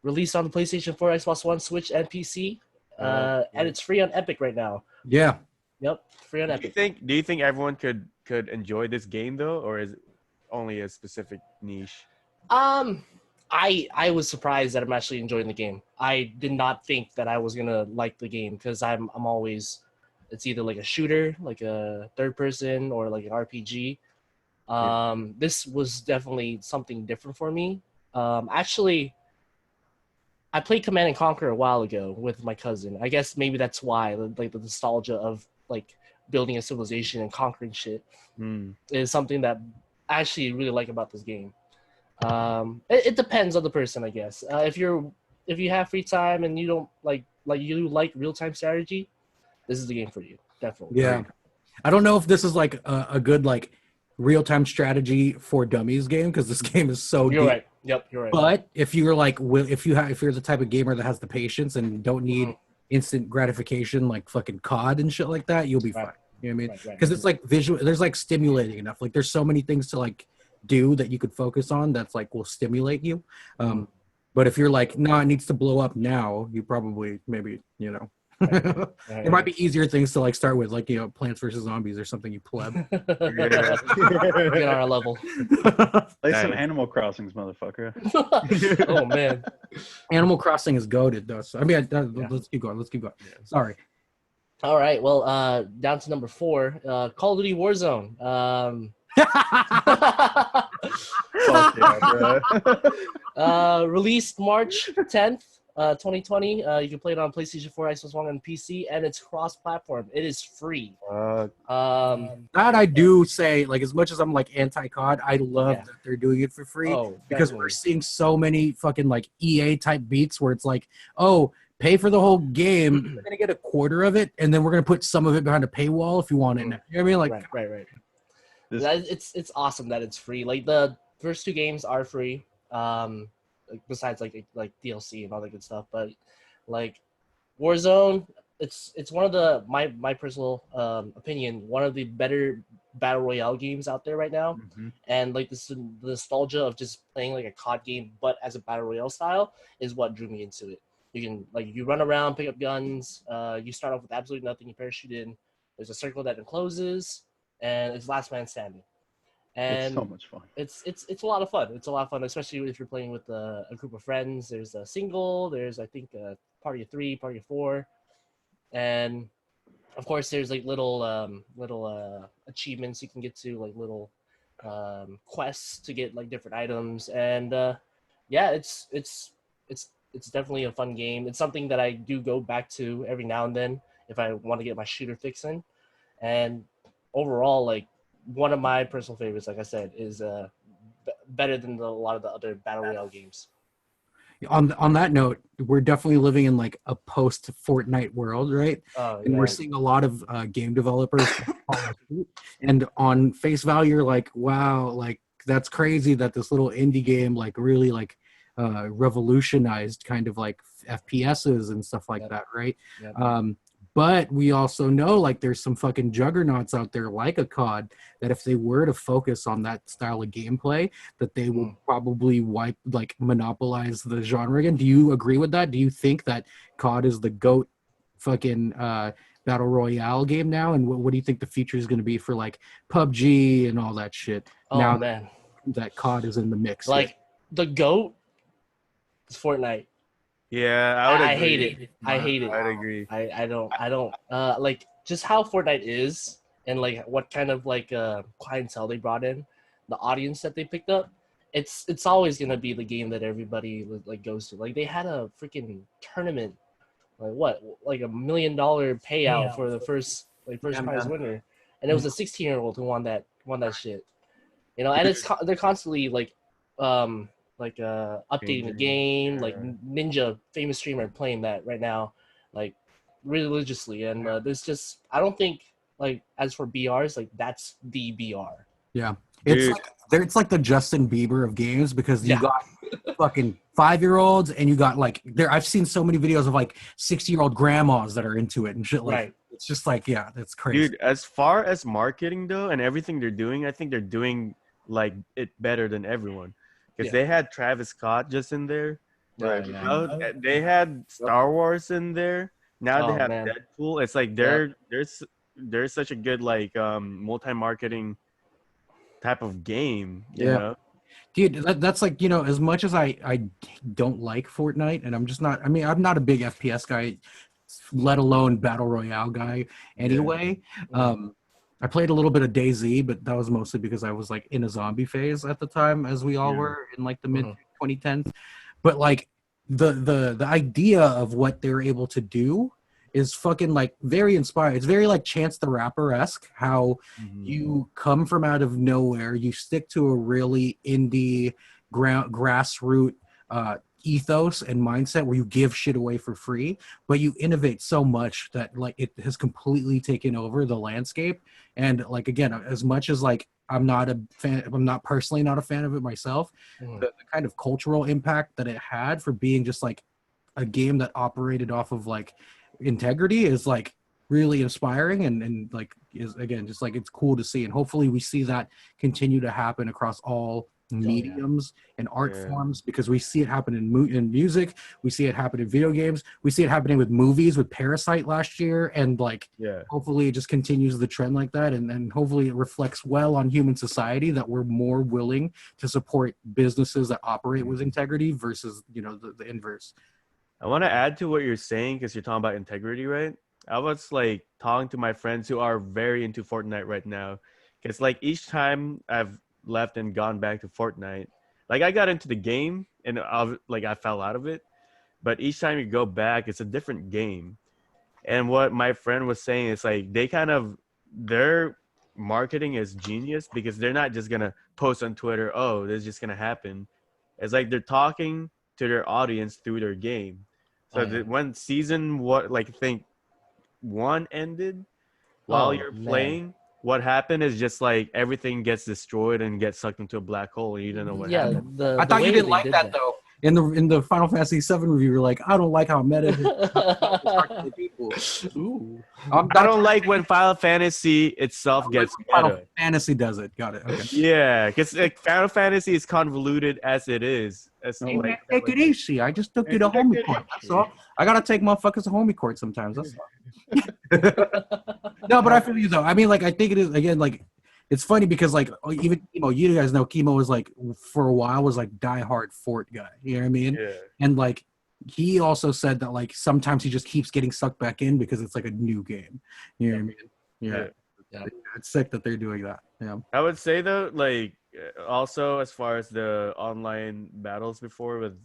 Released on the PlayStation 4, Xbox One, Switch, and PC. And it's free on Epic right now. Yeah. Yep, free on Do Epic. you think everyone could enjoy this game though, or is it only a specific niche? I was surprised that I'm actually enjoying the game. I did not think that I was gonna like the game because I'm always, it's either like a shooter, like a third person, or like an RPG. This was definitely something different for me. Actually, I played Command and Conquer a while ago with my cousin. I guess maybe that's why, like the nostalgia of like building a civilization and conquering shit is something that I actually really like about this game. It depends on the person, I guess. If you have free time and you don't like you like real time strategy, this is the game for you, definitely. Yeah. I don't know if this is like a good like real time strategy for dummies game because this game is so You're deep. right. Yep, you're right. But if you're like if you're the type of gamer that has the patience and don't need instant gratification like fucking COD and shit like that, you'll be fine. You know what I mean? Because it's like visual. There's like stimulating enough. Like there's so many things to like do that you could focus on that's like will stimulate you. But if you're like, no, it needs to blow up now, you probably maybe there might be easier things to like start with, like Plants vs Zombies or something. You pleb. Get on our level. Play some Animal Crossings, motherfucker. Oh man, Animal Crossing is goated though. So I mean, let's keep going. Yeah. Sorry. All right. Well, down to number 4, Call of Duty Warzone. Fuck yeah, bro. Released March 10th, 2020. You can play it on PlayStation 4, Xbox One, and PC, and it's cross-platform. It is free. That I do say, like, as much as I'm like anti-COD, I love that they're doing it for free because we're seeing so many fucking like EA type beats where it's like, oh, pay for the whole game, you're gonna get a quarter of it, and then we're gonna put some of it behind a paywall if you want it. You know what I mean? Like, right. It's awesome that it's free. Like the first 2 games are free. Besides like DLC and all that good stuff, but like Warzone, it's one of the my personal opinion, one of the better battle royale games out there right now. And like the nostalgia of just playing like a COD game but as a battle royale style is what drew me into it. You can you run around, pick up guns, you start off with absolutely nothing, you parachute in, there's a circle that encloses, and it's last man standing. And it's so much fun. It's a lot of fun. It's a lot of fun, especially if you're playing with a group of friends. There's a single. There's I think a party of 3, party of 4, and of course there's like little achievements you can get to, like little quests to get like different items. And it's definitely a fun game. It's something that I do go back to every now and then if I want to get my shooter fix in. And overall, like, one of my personal favorites, like I said, is better than a lot of the other battle royale games. On that note, we're definitely living in like a post Fortnite world, right? And we're seeing a lot of game developers and on face value, you're like, wow, like that's crazy that this little indie game like really like revolutionized kind of like FPSs and stuff like that, right? But we also know like there's some fucking juggernauts out there like a COD that if they were to focus on that style of gameplay, that they will probably monopolize the genre again. Do you agree with that? Do you think that COD is the GOAT fucking battle royale game now? And what do you think the future is going to be for like PUBG and all that shit? Oh man, that COD is in the mix. Like the GOAT is Fortnite. Yeah, I hate it. I hate it. I'd agree. I don't like just how Fortnite is and like what kind of like clientele they brought in, the audience that they picked up. It's always gonna be the game that everybody like goes to. Like they had a freaking tournament, like $1 million payout for the first prize winner, and it was a 16-year-old who won that shit. You know, and they're constantly updating the game, like Ninja, famous streamer, playing that right now, like religiously. And there's just, I don't think like as for BRs, like that's the BR. Yeah, it's like the Justin Bieber of games because you got fucking 5-year-olds and you got like I've seen so many videos of like 60-year-old grandmas that are into it and shit like. It's just like, yeah, that's crazy. Dude, as far as marketing though and everything they're doing, I think they're doing like it better than everyone because Yeah. they had Travis Scott just in there. Right. Yeah. You know, they had Star Wars in there. Now they Oh, have man. Deadpool. It's like there's such a good like multi-marketing type of game, you Yeah. know? Dude, that's like, as much as I don't like Fortnite, and I'm just not, I mean, I'm not a big FPS guy, let alone Battle Royale guy anyway. I played a little bit of DayZ, but that was mostly because I was like in a zombie phase at the time, as we all Yeah. were in like the mid 2010s. But like the idea of what they're able to do is fucking like very inspiring. It's very like Chance the Rapper-esque, how you come from out of nowhere, you stick to a really indie grassroots ethos and mindset where you give shit away for free, but you innovate so much that like it has completely taken over the landscape. And like again, as much as like I'm not a fan, I'm not personally not a fan of it myself, the kind of cultural impact that it had for being just like a game that operated off of like integrity is like really inspiring, and like is again just like it's cool to see, and hopefully we see that continue to happen across all mediums and art forms, because we see it happen in music, we see it happen in video games, we see it happening with movies with Parasite last year, and like hopefully it just continues the trend like that, and hopefully it reflects well on human society that we're more willing to support businesses that operate with integrity versus the inverse. I want to add to what you're saying because you're talking about integrity, right? I was like talking to my friends who are very into Fortnite right now. Because like each time I've left and gone back to Fortnite, like I got into the game and I fell out of it. But each time you go back, it's a different game. And what my friend was saying is like their marketing is genius because they're not just gonna post on Twitter, oh, this is just gonna happen. It's like they're talking to their audience through their game. So when season I think 1 ended, while you're playing, what happened is just like everything gets destroyed and gets sucked into a black hole, and you don't know what happened. I thought you didn't like that though. In the Final Fantasy VII review, you're like, I don't like how meta it is. People. Ooh. I don't like when Final Fantasy itself gets meta. Final Fantasy does it. Got it. Okay. Yeah, because like, Final Fantasy is convoluted as it is. Hey, man, take it easy. I just took you to homie court. That's all. I gotta take motherfuckers to homie court sometimes. That's all. No, but I feel you though. I mean, like, I think it is again. Like, it's funny because like even Kimo, you guys know Kimo was like for a while was like diehard Fort guy. You know what I mean? Yeah. And like he also said that like sometimes he just keeps getting sucked back in because it's like a new game. You know what I mean? Yeah. It's sick that they're doing that. Yeah. I would say though, like also as far as the online battles before with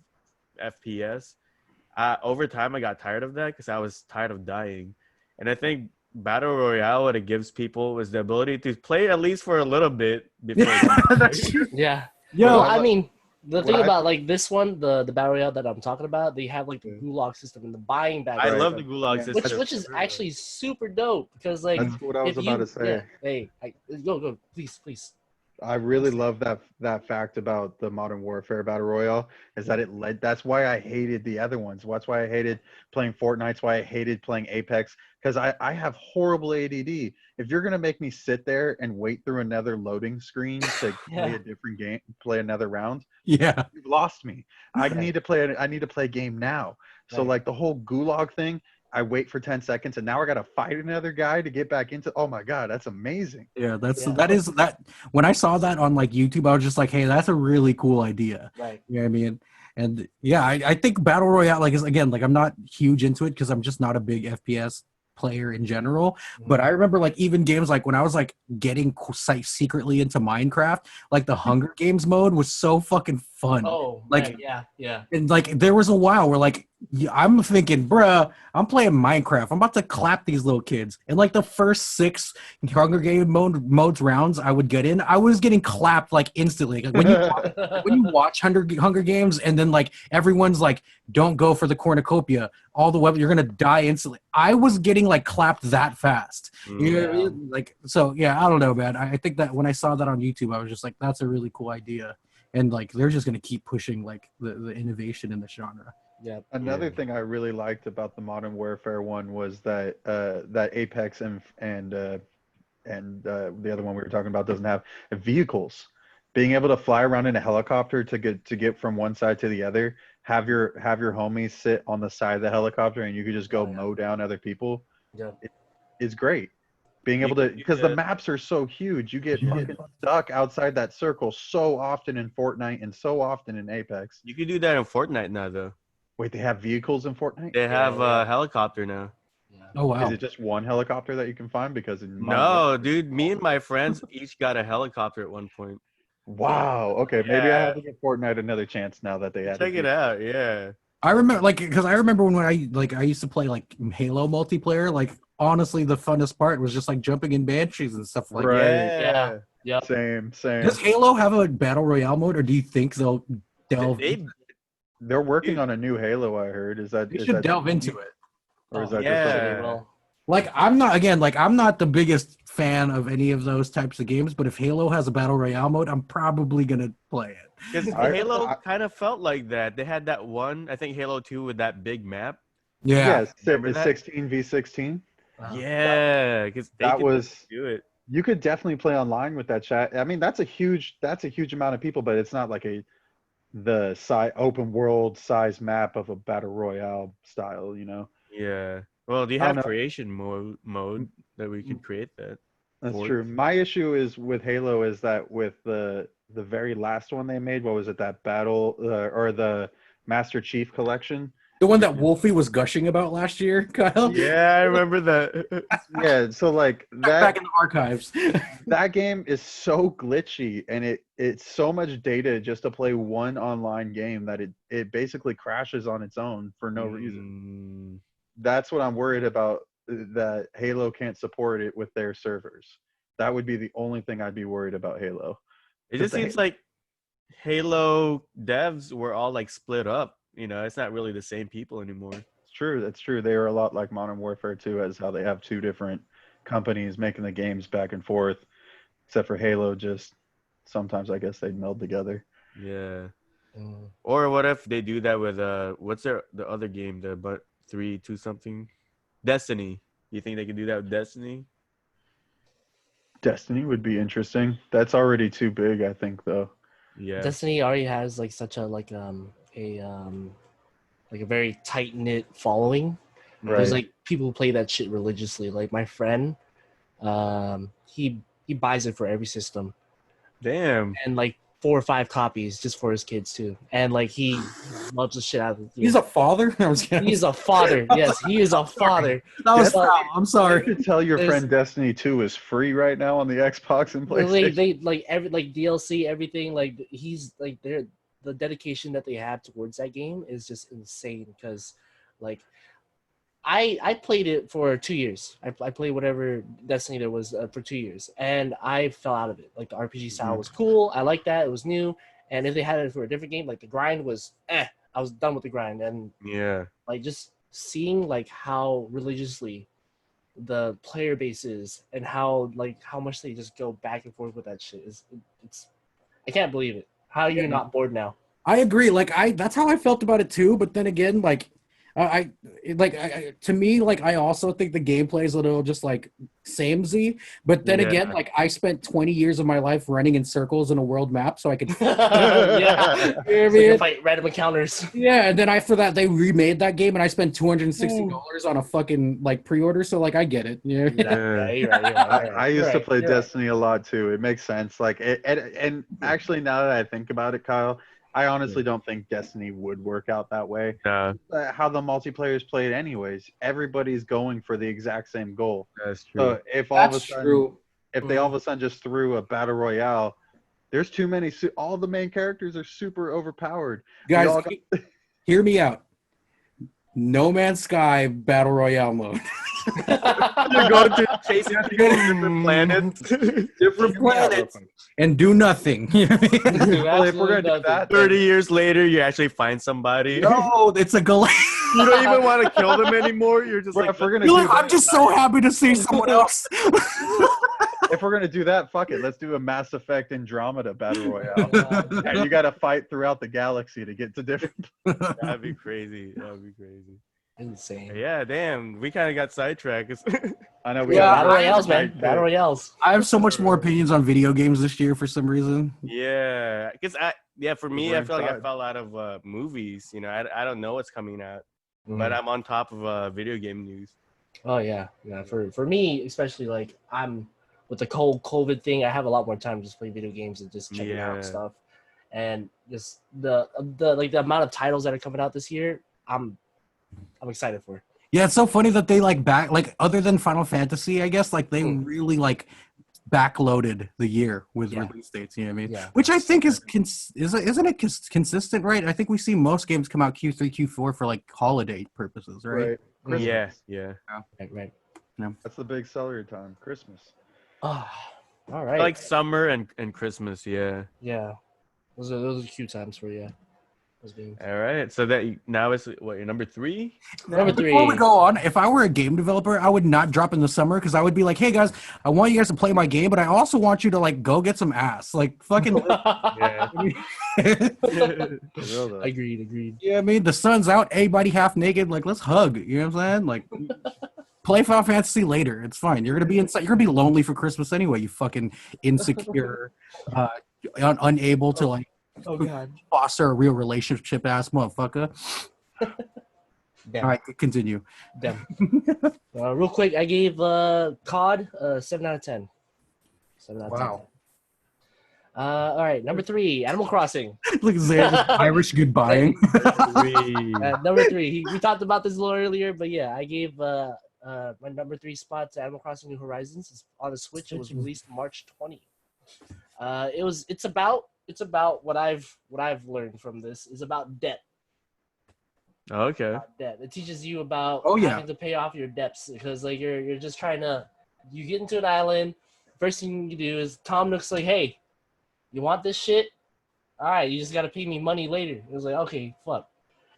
FPS, over time I got tired of that because I was tired of dying, and I think Battle Royale what it gives people is the ability to play at least for a little bit before. That's true. Yeah. Yo, well, I mean, the thing about like this one, the Battle Royale that I'm talking about, they have like the gulag system and the buying back. I love the gulag system, which is actually super dope because like that's what I was about to say. Hey, go, please. I really love that fact about the Modern Warfare Battle Royale is that it led. That's why I hated the other ones. That's why I hated playing Fortnite. That's why I hated playing Apex, because I have horrible ADD. If you're gonna make me sit there and wait through another loading screen to play a different game, play another round, you've lost me. I need to play a game now. So like the whole gulag thing. I wait for 10 seconds and now I got to fight another guy to get back into. Oh my God, that's amazing. Yeah, that when I saw that on like YouTube, I was just like, hey, that's a really cool idea. Right. You know what I mean? And yeah, I think Battle Royale, like, is again, like I'm not huge into it because I'm just not a big FPS player in general. But I remember like even games like when I was like getting secretly into Minecraft, like the Hunger Games mode was so fucking fun. Oh, like man, yeah. And like there was a while where like I'm thinking, bruh, I'm playing Minecraft. I'm about to clap these little kids. And like the first 6 Hunger Game modes rounds I would get in, I was getting clapped like instantly. Like, when you watch Hunger Games and then like everyone's like, don't go for the cornucopia, all the way you're gonna die instantly. I was getting like clapped that fast. You know what I mean? Like, so yeah, I don't know, man. I think that when I saw that on YouTube, I was just like, that's a really cool idea. And like they're just gonna keep pushing like the innovation in the genre. Yeah. Another thing I really liked about the Modern Warfare one was that that Apex and the other one we were talking about doesn't have vehicles. being able to fly around in a helicopter to get from one side to the other, have your homies sit on the side of the helicopter and you could just go mow down other people. Yeah. Is great. Being You able to, could do because the that. maps are so huge, you get fucking stuck outside that circle so often in Fortnite and so often in Apex. You can do that in Fortnite now, though. Wait, they have vehicles in Fortnite? They have Yeah. a helicopter now. Yeah. Oh wow. Is it just one helicopter that you can find? Because in No, dude. Me and my friends each got a helicopter at one point. Wow. Okay, maybe I Yeah. have to give Fortnite another chance now that they added. Check it out. Yeah. I remember, like, because I remember when I used to play like Halo multiplayer. Like, honestly, the funnest part was just like jumping in banshees and stuff like. Right. Yeah. Yep. Same. Does Halo have a battle royale mode, or do you think they'll delve? They're working on a new Halo. I heard. Is that? They is should that delve true? into it. Or is Oh, that yeah. just They will. Like, I'm not the biggest fan of any of those types of games, but if Halo has a battle royale mode, I'm probably gonna play it. Because Halo kind of felt like that. They had that one, I think Halo 2 with that big map. Yeah. Remember that? 16v16. Yeah, because That was do it. you could definitely play online with that chat. I mean, that's a huge amount of people, but it's not like the open world size map of a battle royale style, you know. Yeah. Well, do you I don't have know. creation mode that we could create that? That's Or- true. My issue is with Halo is that with the very last one they made, what was it, that battle or the Master Chief collection? The one that Wolfie was gushing about last year, Kyle. Yeah, I remember that. Yeah, so like Back that in the archives. that game is so glitchy and it's so much data just to play one online game that it basically crashes on its own for no reason. That's what I'm worried about, that Halo can't support it with their servers. That would be the only thing I'd be worried about Halo. It just seems like Halo devs were all like split up. You know, it's not really the same people anymore. It's true. That's true. They are a lot like Modern Warfare 2, as how they have two different companies making the games back and forth. Except for Halo, just sometimes I guess they'd meld together. Yeah. Or what if they do that with what's the other game, the 3-2 something? Destiny. You think they could do that with Destiny? Destiny would be interesting. That's already too big, I think, though. Yeah. Destiny already has like such a a very tight knit following. Right. There's like people who play that shit religiously. Like my friend, he buys it for every system, Damn. and like 4 or 5 copies just for his kids too. And like he loves the shit out of it. He's a father? I was kidding. He's a father. Yes, he is a father. That was But- foul. I'm You sorry. could tell your There's- friend Destiny 2 is free right now on the Xbox and They PlayStation. like every like DLC, everything. Like he's like the dedication that they have towards that game is just insane. Because like I played it for 2 years. I played whatever Destiny there was for 2 years, and I fell out of it. Like the RPG style was cool. I liked that. It was new. And if they had it for a different game, like the grind was I was done with the grind. And Yeah. like just seeing like how religiously the player base is and how much they just go back and forth with that shit it's I can't believe it. How are you not bored now? I agree. Like that's how I felt about it too. But then again, like to me, like I also think the gameplay is a little just like samey. But then again, like I spent 20 years of my life running in circles in a world map, so I could. Yeah, You know what I so you mean? can fight random encounters. Yeah, and then after that, they remade that game, and I spent $260 on a fucking like pre-order. So like, I get it. Yeah. Yeah, you're right. I used to play Destiny a lot too. It makes sense. Like, and actually, now that I think about it, Kyle, I honestly don't think Destiny would work out that way. How the multiplayer is played, anyways. Everybody's going for the exact same goal. That's true. So if all of a sudden, if they all of a sudden just threw a battle royale, there's too many. All the main characters are super overpowered. Guys, hear me out. No Man's Sky battle royale mode. You're going to chasing different planets. Different planets. And do nothing. You know what I mean? Dude, Well, if we're gonna absolutely do that, 30 years later, you actually find somebody. No, it's a galactic. You don't even want to kill them anymore. You're just like, if we're gonna do I'm that, just so happy to see someone else. if we're gonna do that, fuck it. Let's do a Mass Effect Andromeda battle royale. And you got to fight throughout the galaxy to get to different. that'd be crazy. That'd be crazy. Insane. Yeah, damn. We kind of got sidetracked. I know we Yeah, got Battle I- Royales, man. Battle Royales. I have so much more opinions on video games this year for some reason. Yeah, because for me, we're I feel like I inside. fell out of movies. You know, I don't know what's coming out, Mhm. but I'm on top of video game news. Oh yeah. For me, especially like I'm with the whole COVID thing, I have a lot more time to just play video games and just checking Yeah. out stuff, and just the like the amount of titles that are coming out this year, I'm excited for. Yeah, it's so funny that they other than Final Fantasy, I guess, like they really like backloaded the year with Yeah. release dates. You know what I mean? Yeah. Which I think isn't it consistent, right? I think we see most games come out Q3, Q4 for like holiday purposes, right? Right. Christmas. Yeah. Right. That's the big seller time. Christmas. Oh, all I right. like summer and Christmas. Yeah. Yeah. Those are cute times for you. Those games. All right. So now it's what, your number 3? Number Before we 3. go on, if I were a game developer, I would not drop in the summer because I would be like, "Hey guys, I want you guys to play my game, but I also want you to like go get some ass, like fucking." Yeah. For real though. Agreed. Yeah, I mean the sun's out, everybody half naked, like let's hug. You know what I'm saying? Like, play Final Fantasy later. It's fine. You're gonna be inside. You're gonna be lonely for Christmas anyway. You fucking insecure, unable to like Oh god. foster a real relationship, ass motherfucker. Damn. All right, continue. Damn. Real quick, I gave COD 7 out of 10. 7 out of 10. Wow. All right, number 3, Animal Crossing. Look at Xan's Irish goodbye. Number 3, we talked about this a little earlier, but yeah, I gave my number 3 spot to Animal Crossing New Horizons. It's on the Switch. It was released March 20. It's about what I've learned from this is about debt. Okay. Debt. It teaches you about yeah. having to pay off your debts because like you're just trying to you get into an island. First thing you do is Tom Nook's like, hey, you want this shit? All right, you just got to pay me money later. It was like, okay, fuck.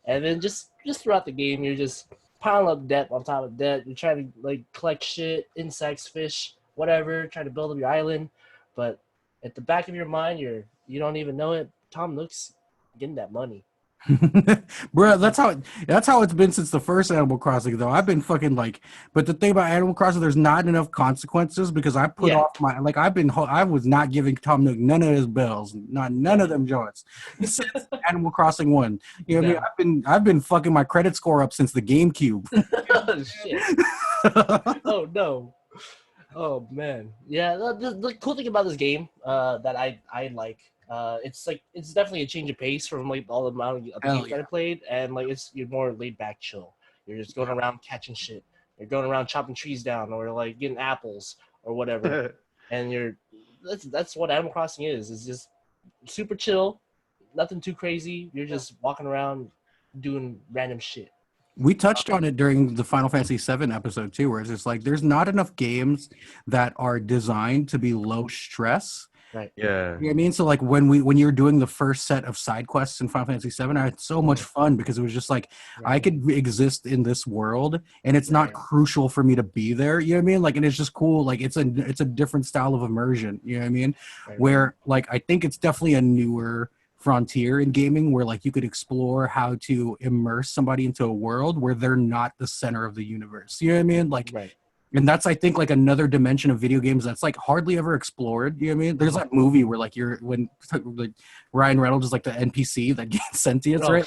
And then just throughout the game, you're just piling up debt on top of debt. You're trying to like collect shit, insects, fish, whatever, trying to build up your island. But at the back of your mind, you don't even know it. Tom Nook's getting that money. Bro, that's how it's been since the first Animal Crossing though. I've been fucking like, but the thing about Animal Crossing, there's not enough consequences because I put off my like I was not giving Tom Nook none of his bills, none of them joints since Animal Crossing 1. You know what I mean? I've been fucking my credit score up since the GameCube. Oh shit. Oh no. Oh man. Yeah, the cool thing about this game that I like it's definitely a change of pace from like all the amount of games that I played, and like you're more laid back, chill. You're just going around catching shit. You're going around chopping trees down, or like getting apples or whatever. And that's what Animal Crossing is. It's just super chill, nothing too crazy. You're just walking around doing random shit. We touched on it during the Final Fantasy VII episode too, where it's just like there's not enough games that are designed to be low stress. Right. Yeah. You know what I mean? So like when you were doing the first set of side quests in Final Fantasy VII, I had so much fun because it was just like I could exist in this world and it's not crucial for me to be there. You know what I mean? Like, and it's just cool. Like it's a different style of immersion. You know what I mean? Right. Where like I think it's definitely a newer frontier in gaming where like you could explore how to immerse somebody into a world where they're not the center of the universe. You know what I mean? Like. Right. And that's, I think, like another dimension of video games that's like hardly ever explored. You know what I mean? There's that movie where like when like Ryan Reynolds is like the NPC that gets sentience, right?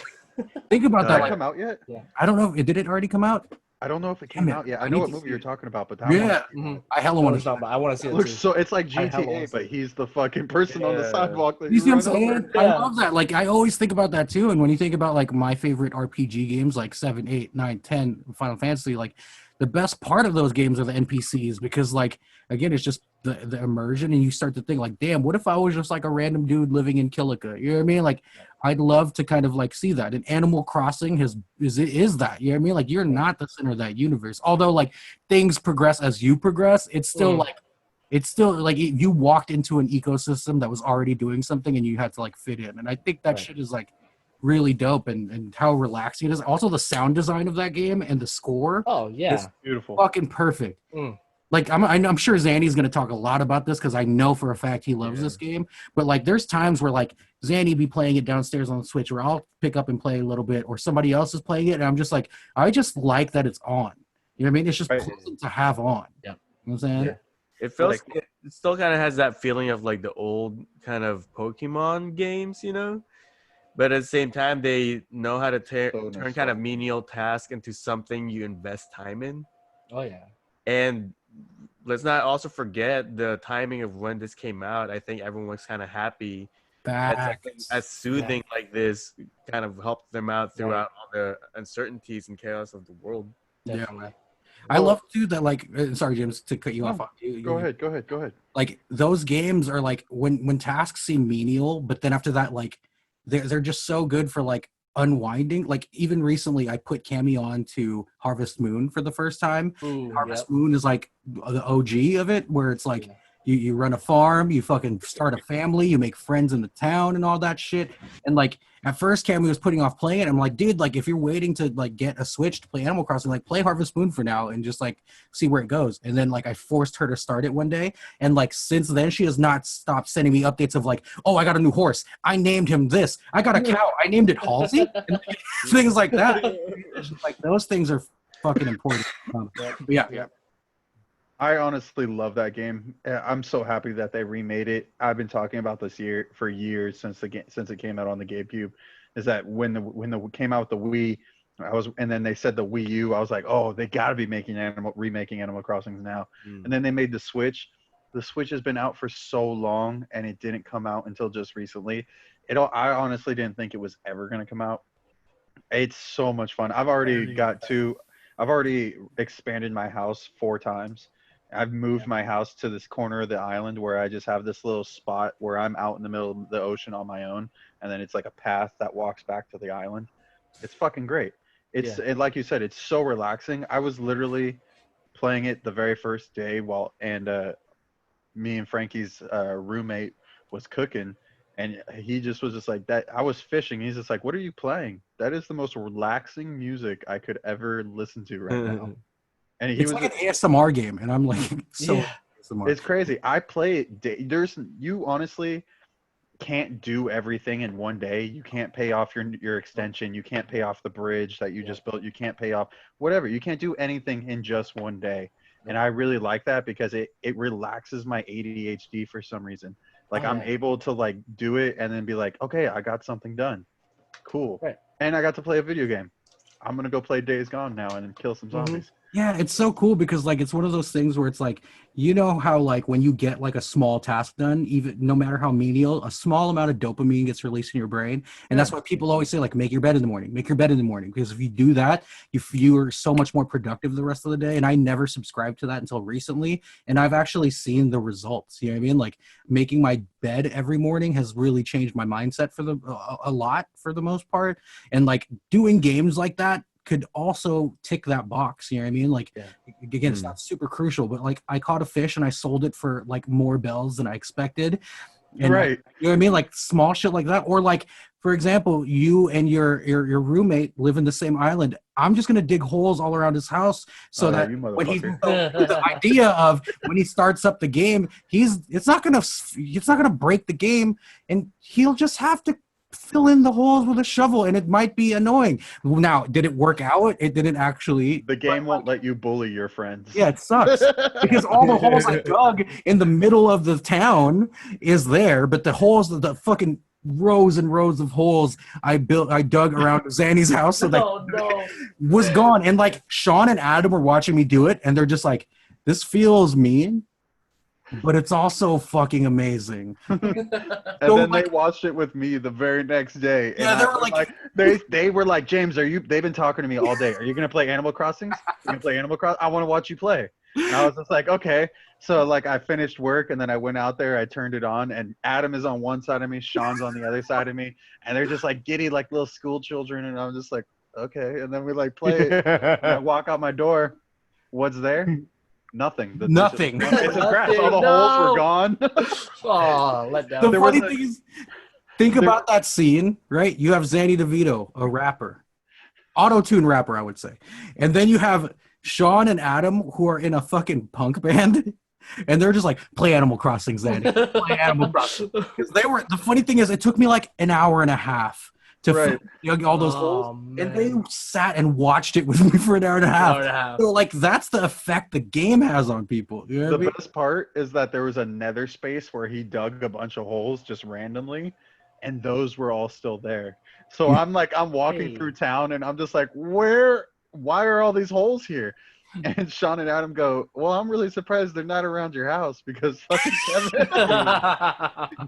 Think about that. Did it Like, come out yet? Yeah. I don't know. Did it already come out? I don't know if it came out yet. I know what movie you're talking about, but that one, I hella want to. I want to see it it looks too. so. It's like I hella GTA, wanna see but it. he's the fucking person on the sidewalk. That You see what I'm run over. saying? I love that. Like, I always think about that too. And when you think about like my favorite RPG games, like 7, 8, 9, 10, Final Fantasy, like the best part of those games are the NPCs because, like, again, it's just the immersion, and you start to think like, damn, what if I was just like a random dude living in Kilika? You know what I mean? Like, I'd love to kind of like see that. And Animal Crossing is that. You know what I mean? Like, you're not the center of that universe. Although like things progress as you progress, it's still like. It's still like you walked into an ecosystem that was already doing something and you had to like fit in. And I think that shit is like really dope and how relaxing it is. Also the sound design of that game and the score. Oh yeah. is Beautiful. fucking perfect. like I'm sure Xani's gonna talk a lot about this because I know for a fact he loves this game. But like, there's times where like Xani be playing it downstairs on the Switch, where I'll pick up and play a little bit, or somebody else is playing it, and I'm just like, I just like that it's on. You know what I mean? It's just pleasant to have on. Yeah. You know what I'm saying? Yeah. It feels it still kind of has that feeling of like the old kind of Pokemon games, you know. But at the same time, they know how to turn kind of menial task into something you invest time in. Oh yeah. And let's not also forget the timing of when this came out. I think everyone was kind of happy that something as soothing like this kind of helped them out throughout all the uncertainties and chaos of the world. Definitely. Yeah. I love too that like sorry James to cut you off. Go ahead. Like those games are like when tasks seem menial, but then after that like they're just so good for like unwinding. Like even recently I put Cammy on to Harvest Moon for the first time. Harvest Moon is like the OG of it, where it's like you run a farm, you fucking start a family, you make friends in the town and all that shit. And like at first Cammy was putting off playing it. I'm like, dude, like if you're waiting to like get a Switch to play Animal Crossing, like play Harvest Moon for now and just like see where it goes. And then like I forced her to start it one day, and like since then she has not stopped sending me updates of like, oh, I got a new horse, I named him this, I got a cow, I named it Halsey, and things like that. Like those things are fucking important. Yeah. I honestly love that game. I'm so happy that they remade it. I've been talking about this for years since it came out on the GameCube. Is that when the came out with the Wii, and then they said the Wii U. I was like, oh, they got to be remaking Animal Crossings now. And then they made the Switch. The Switch has been out for so long, and it didn't come out until just recently. I honestly didn't think it was ever going to come out. It's so much fun. I've already expanded my house 4 times. I've moved my house to this corner of the island where I just have this little spot where I'm out in the middle of the ocean on my own, and then it's like a path that walks back to the island. It's fucking great. Like you said, it's so relaxing. I was literally playing it the very first day me and Frankie's roommate was cooking, and he just was just like that. I was fishing. He's just like, "What are you playing?" That is the most relaxing music I could ever listen to right now. And it's like an ASMR game, and I'm like, ASMR. It's crazy. I play it. You honestly can't do everything in one day. You can't pay off your extension. You can't pay off the bridge that you just built. You can't pay off whatever. You can't do anything in just one day. And I really like that because it relaxes my ADHD for some reason. Like I'm able to like do it and then be like, okay, I got something done. Cool. Right. And I got to play a video game. I'm going to go play Days Gone now and kill some zombies. Yeah, it's so cool because like it's one of those things where it's like, you know how like when you get like a small task done, even no matter how menial, a small amount of dopamine gets released in your brain. And that's why people always say like, make your bed in the morning, because if you do that, you are so much more productive the rest of the day. And I never subscribed to that until recently. And I've actually seen the results. You know what I mean? Like making my bed every morning has really changed my mindset for a lot for the most part. And like doing games like that could also tick that box, you know what I mean? Like, again, it's not super crucial, but like I caught a fish and I sold it for like more bells than I expected. And, right. You know what I mean? Like small shit like that. Or like, for example, you and your roommate live in the same island. I'm just going to dig holes all around his house so that when he's the idea of when he starts up the game, it's not going to break the game, and he'll just have to fill in the holes with a shovel, and it might be annoying. Now, did it work out? It didn't actually. The game won't let you bully your friends. Yeah, it sucks because all the holes I dug in the middle of the town is there, but the holes, the fucking rows and rows of holes I dug around Xani's house, so that was gone. And like Sean and Adam were watching me do it, and they're just like, "This feels mean, but it's also fucking amazing." And then they watched it with me the very next day. Yeah, and they were like, they were like, James, they've been talking to me all day. Are you gonna play Animal Crossing? You're gonna play Animal Crossing? I want to watch you play. And I was just like, okay. So like I finished work and then I went out there, I turned it on, and Adam is on one side of me, Sean's on the other side of me, and they're just like giddy like little school children, and I'm just like, okay. And then we like play it. And I walk out my door. What's there? Nothing. Nothing. It's just grass. All the holes were gone. Oh, let down. The funny thing is, think about that scene, right? You have Xani Devito, a rapper, auto-tune rapper, I would say, and then you have Sean and Adam, who are in a fucking punk band, and they're just like, play Animal Crossing, Xani. Play Animal Crossing. Because the funny thing is, it took me like an hour and a half to find all those holes. Man. And they sat and watched it with me for an hour and a half. So like that's the effect the game has on people. You know what I mean? best part is that there was a nether space where he dug a bunch of holes just randomly, and those were all still there. So I'm walking through town and I'm just like, why are all these holes here? And Sean and Adam go, well, I'm really surprised they're not around your house because fucking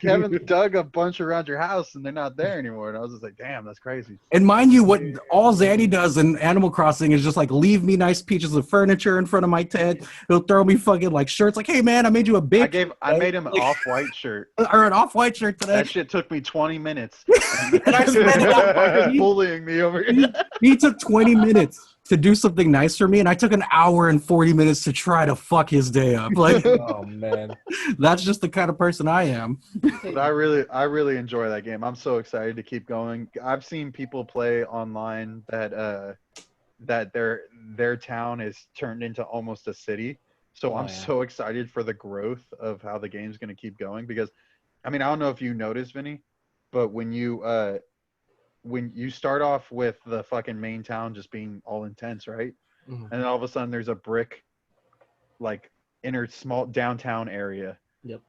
Kevin dug a bunch around your house and they're not there anymore. And I was just like, damn, that's crazy. And mind you, what all Xani does in Animal Crossing is just like leave me nice pieces of furniture in front of my tent. He'll throw me fucking like shirts, like, hey man, I made you a big. I made him an off-white shirt. Or an off-white shirt today. That shit took me 20 minutes. And I spent it bullying me over here. He took 20 minutes to do something nice for me, and I took an hour and 40 minutes to try to fuck his day up. Like, Oh man, that's just the kind of person I am. But I really enjoy that game. I'm so excited to keep going. I've seen people play online that their town is turned into almost a city. So I'm so excited for the growth of how the game's going to keep going because, I mean, I don't know if you noticed, Vinny, but when you start off with the fucking main town just being all intense, right? Mhm. And then all of a sudden there's a brick, like inner small downtown area. Yep.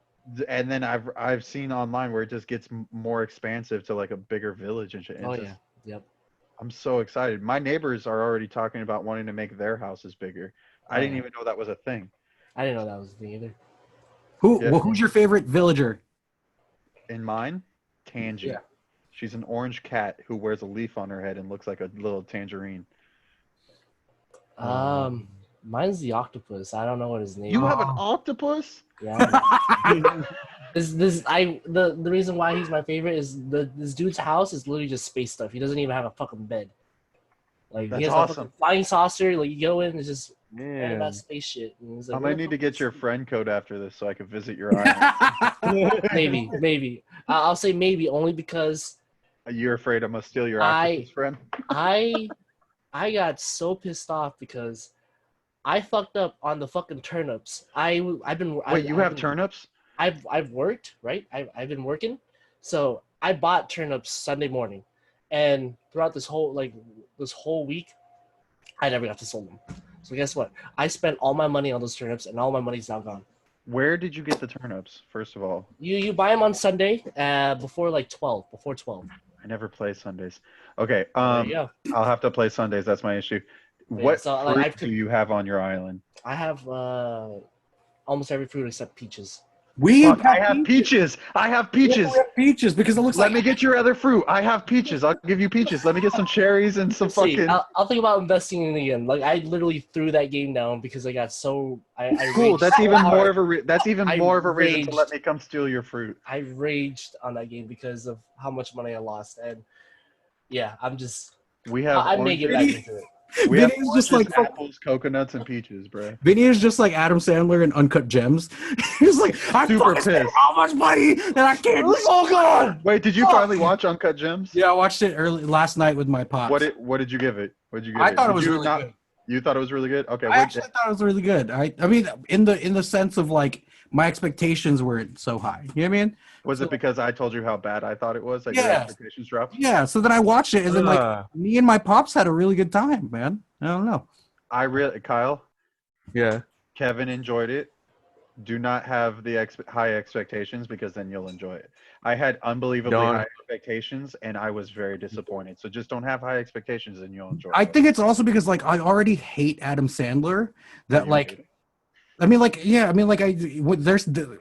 And then I've seen online where it just gets more expansive to like a bigger village and shit. Yep. I'm so excited. My neighbors are already talking about wanting to make their houses bigger. I didn't even know that was a thing. I didn't know that was the thing either. Who's your favorite villager? In mine, Tangy. Yeah. She's an orange cat who wears a leaf on her head and looks like a little tangerine. Mine's the octopus. I don't know what his name. You have an octopus? Yeah. The reason why he's my favorite is this dude's house is literally just space stuff. He doesn't even have a fucking bed. Like That's he has awesome. a fucking flying saucer. Like you go in, it's just Man. that space shit. And it's like, I might need to get your friend code after this so I can visit your island. maybe. I'll say maybe only because You're afraid I'm gonna steal your octopus friend? I got so pissed off because I fucked up on the fucking turnips. I've been Wait, you have turnips? I've worked, right? I've been working, so I bought turnips Sunday morning, and throughout this whole week, I never got to sell them. So guess what? I spent all my money on those turnips, and all my money's now gone. Where did you get the turnips? First of all, You buy them on Sunday, before 12. I never play Sundays. Okay, There you go. I'll have to play Sundays. That's my issue. Yeah, What so, like, fruit I've- do you have on your island? I have almost every fruit except peaches. Fuck, I have peaches. I have peaches. We have peaches because it looks Let like me get your other fruit. I have peaches. I'll give you peaches. Let me get some cherries and some See, fucking. I'll think about investing in it again. Like I literally threw that game down because I got so I Cool. raged That's so even hard. more of a more of a reason raged. to let me come steal your fruit. I raged on that game because of how much money I lost, and yeah, I'm just We have I may get back oranges, into it. we have Vinny's just oranges, like apples, coconuts, and peaches, bro. Vinny is just like Adam Sandler in Uncut Gems. He's like, I Super fucking spent pissed. how much money that I can't. Oh god! Wait, did you finally watch Uncut Gems? Yeah, I watched it last night with my pops. What did you give it? What did you give I it? thought it Did was you really good. You thought it was really good? Okay. I actually thought it was really good. I mean, in the sense of like my expectations weren't so high. You know what I mean? Was it because I told you how bad I thought it was that Yeah. your expectations dropped? Yeah. So then I watched it, and then like me and my pops had a really good time, man. I don't know. Kyle, Yeah. Kevin enjoyed it. Do not have the high expectations because then you'll enjoy it. I had unbelievably high expectations and I was very disappointed. So just don't have high expectations and you'll enjoy it. I think it's also because like I already hate Adam Sandler. That You like. hate it.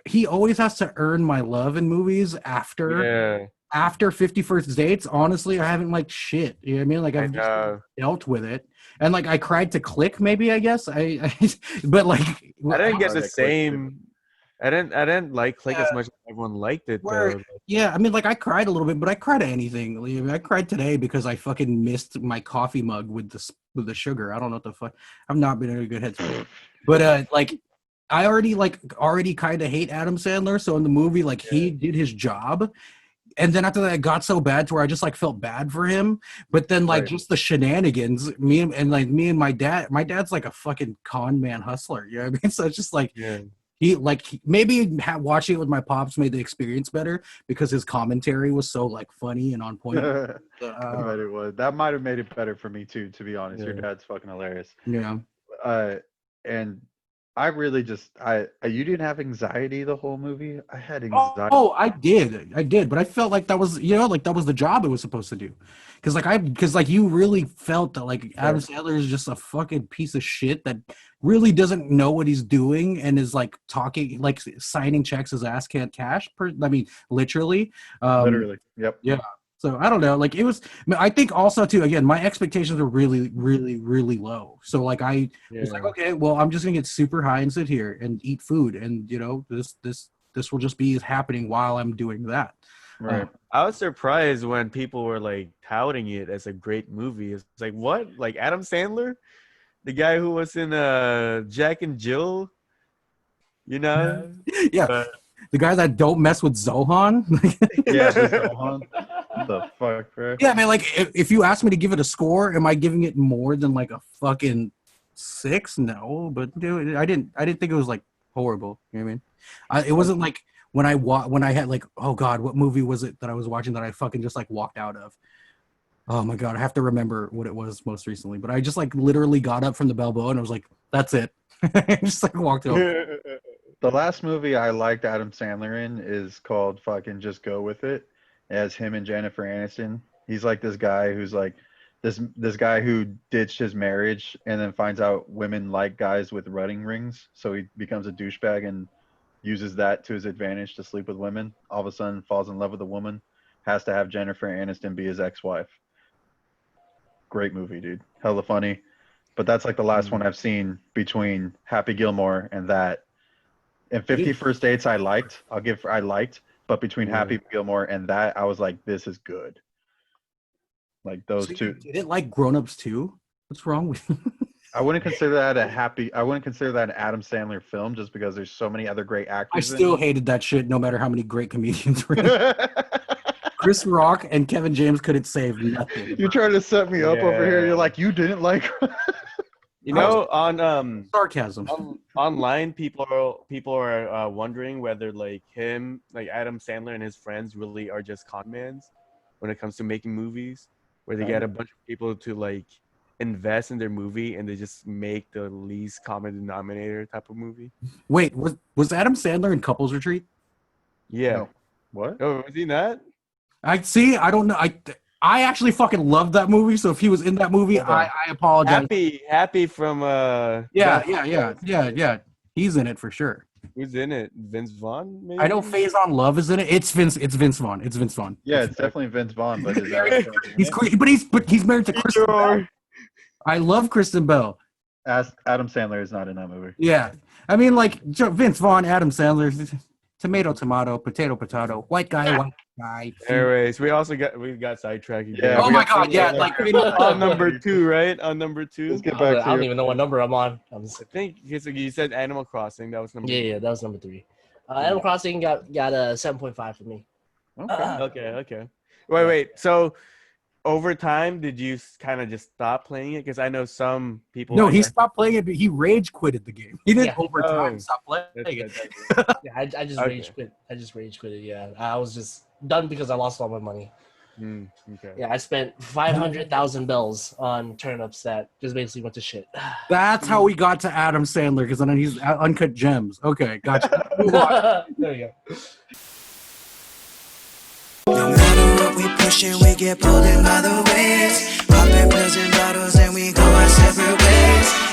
He always has to earn my love in movies after 50 First Dates. Honestly, I haven't liked shit. You know what I mean? Like I've just dealt with it. And like I cried to Click, maybe, I guess. But like I didn't get I the like Click, same. I didn't like Click as much as everyone liked it though. Yeah, I mean, like I cried a little bit, but I cried at anything. I mean, I cried today because I fucking missed my coffee mug with the sugar. I don't know what the fuck. I've not been in a good headspace. But like I already kind of hate Adam Sandler. So in the movie, like he did his job. and then after that, it got so bad to where I just like felt bad for him. But then like Right. just the shenanigans, me and my dad's like a fucking con man hustler. You know what I mean? So it's just like Yeah. maybe watching it with my pops made the experience better because his commentary was so like funny and on point. I bet it was. That might have made it better for me too, to be honest. Your Yeah. dad's fucking hilarious. Yeah. And I really just you didn't have anxiety the whole movie? I had anxiety. Oh, I did, but I felt like that was, like that was the job it was supposed to do, because you really felt that like Adam Sandler is just a fucking piece of shit that really doesn't know what he's doing and is like talking, like signing checks his ass can't cash. Literally. Literally. Yep. Yeah. So I don't know. Like it was. I think also too. Again, my expectations were really, really, really low. So like I was like, okay, well, I'm just gonna get super high and sit here and eat food, and this will just be happening while I'm doing that. Right. I was surprised when people were like touting it as a great movie. It's like, what? Like Adam Sandler, the guy who was in Jack and Jill, Yeah. But- The guy that don't mess with Zohan. Yeah. What the fuck, bro? Yeah, man. Like if you ask me to give it a score, am I giving it more than like a fucking 6? No, but dude, I didn't think it was like horrible. You know what I mean? It wasn't like when I had like, oh god, what movie was it that I was watching that I fucking just like walked out of? Oh my god, I have to remember what it was most recently. But I just like literally got up from the Balboa and I was like, that's it. Just like walked over. The last movie I liked Adam Sandler in is called fucking Just Go With It. It has him and Jennifer Aniston. He's like this guy who's like this guy who ditched his marriage and then finds out women like guys with wedding rings, so he becomes a douchebag and uses that to his advantage to sleep with women. All of a sudden falls in love with a woman, has to have Jennifer Aniston be his ex-wife. Great movie, dude. Hella funny. But that's like the last one I've seen between Happy Gilmore and that. And 50 First Dates I liked. But between Happy Gilmore and that, I was like, this is good. Like those two. You didn't like Grown Ups too? What's wrong with you? I wouldn't consider that an Adam Sandler film just because there's so many other great I actors. still hated that shit no matter how many great comedians were in it. Chris Rock and Kevin James couldn't save nothing. You're trying to set me up over here. Yeah. You're like, you didn't like on Sarcasm. online, people are wondering whether like Adam Sandler and his friends really are just con mans when it comes to making movies, where they get a bunch of people to like invest in their movie and they just make the least common denominator type of movie. Wait, was Adam Sandler in Couples Retreat? Yeah. No. What? Oh, was he not? I don't know. I actually fucking loved that movie. So if he was in that movie, I apologize. Happy from Yeah. He's in it for sure. Who's in it? Vince Vaughn? Maybe? I know Faison Love is in it. It's Vince Vaughn. Yeah, it's definitely Vince Vaughn, but is that he's married to Kristen Bell. I love Kristen Bell. Adam Sandler is not in that movie. Yeah. I mean, like, Vince Vaughn, Adam Sandler, tomato, potato, white guy. Anyways, we got sidetracked. Yeah, Oh my god, yeah, like on number 2, right? On number 2. Let's get I back to don't you. even know what number I'm on. I think you said Animal Crossing. That was number. Yeah, that was number 3. Animal Crossing got a 7.5 for me. Okay. Wait. So, over time, did you kind of just stop playing it? Because I know some people. No, he stopped playing it, but he rage quitted the game. He didn't over time stop playing it. Yeah, I just rage quit. I just rage quitted. Yeah, I was just done because I lost all my money. Okay. Yeah, I spent 500,000 bells on turnips that just basically went to shit. That's how we got to Adam Sandler, because then he's Uncut Gems. Okay, gotcha. Move on. There you go. No matter what we pushing, we get pulled in by the waves. Popping pills and bottles and we go our separate ways.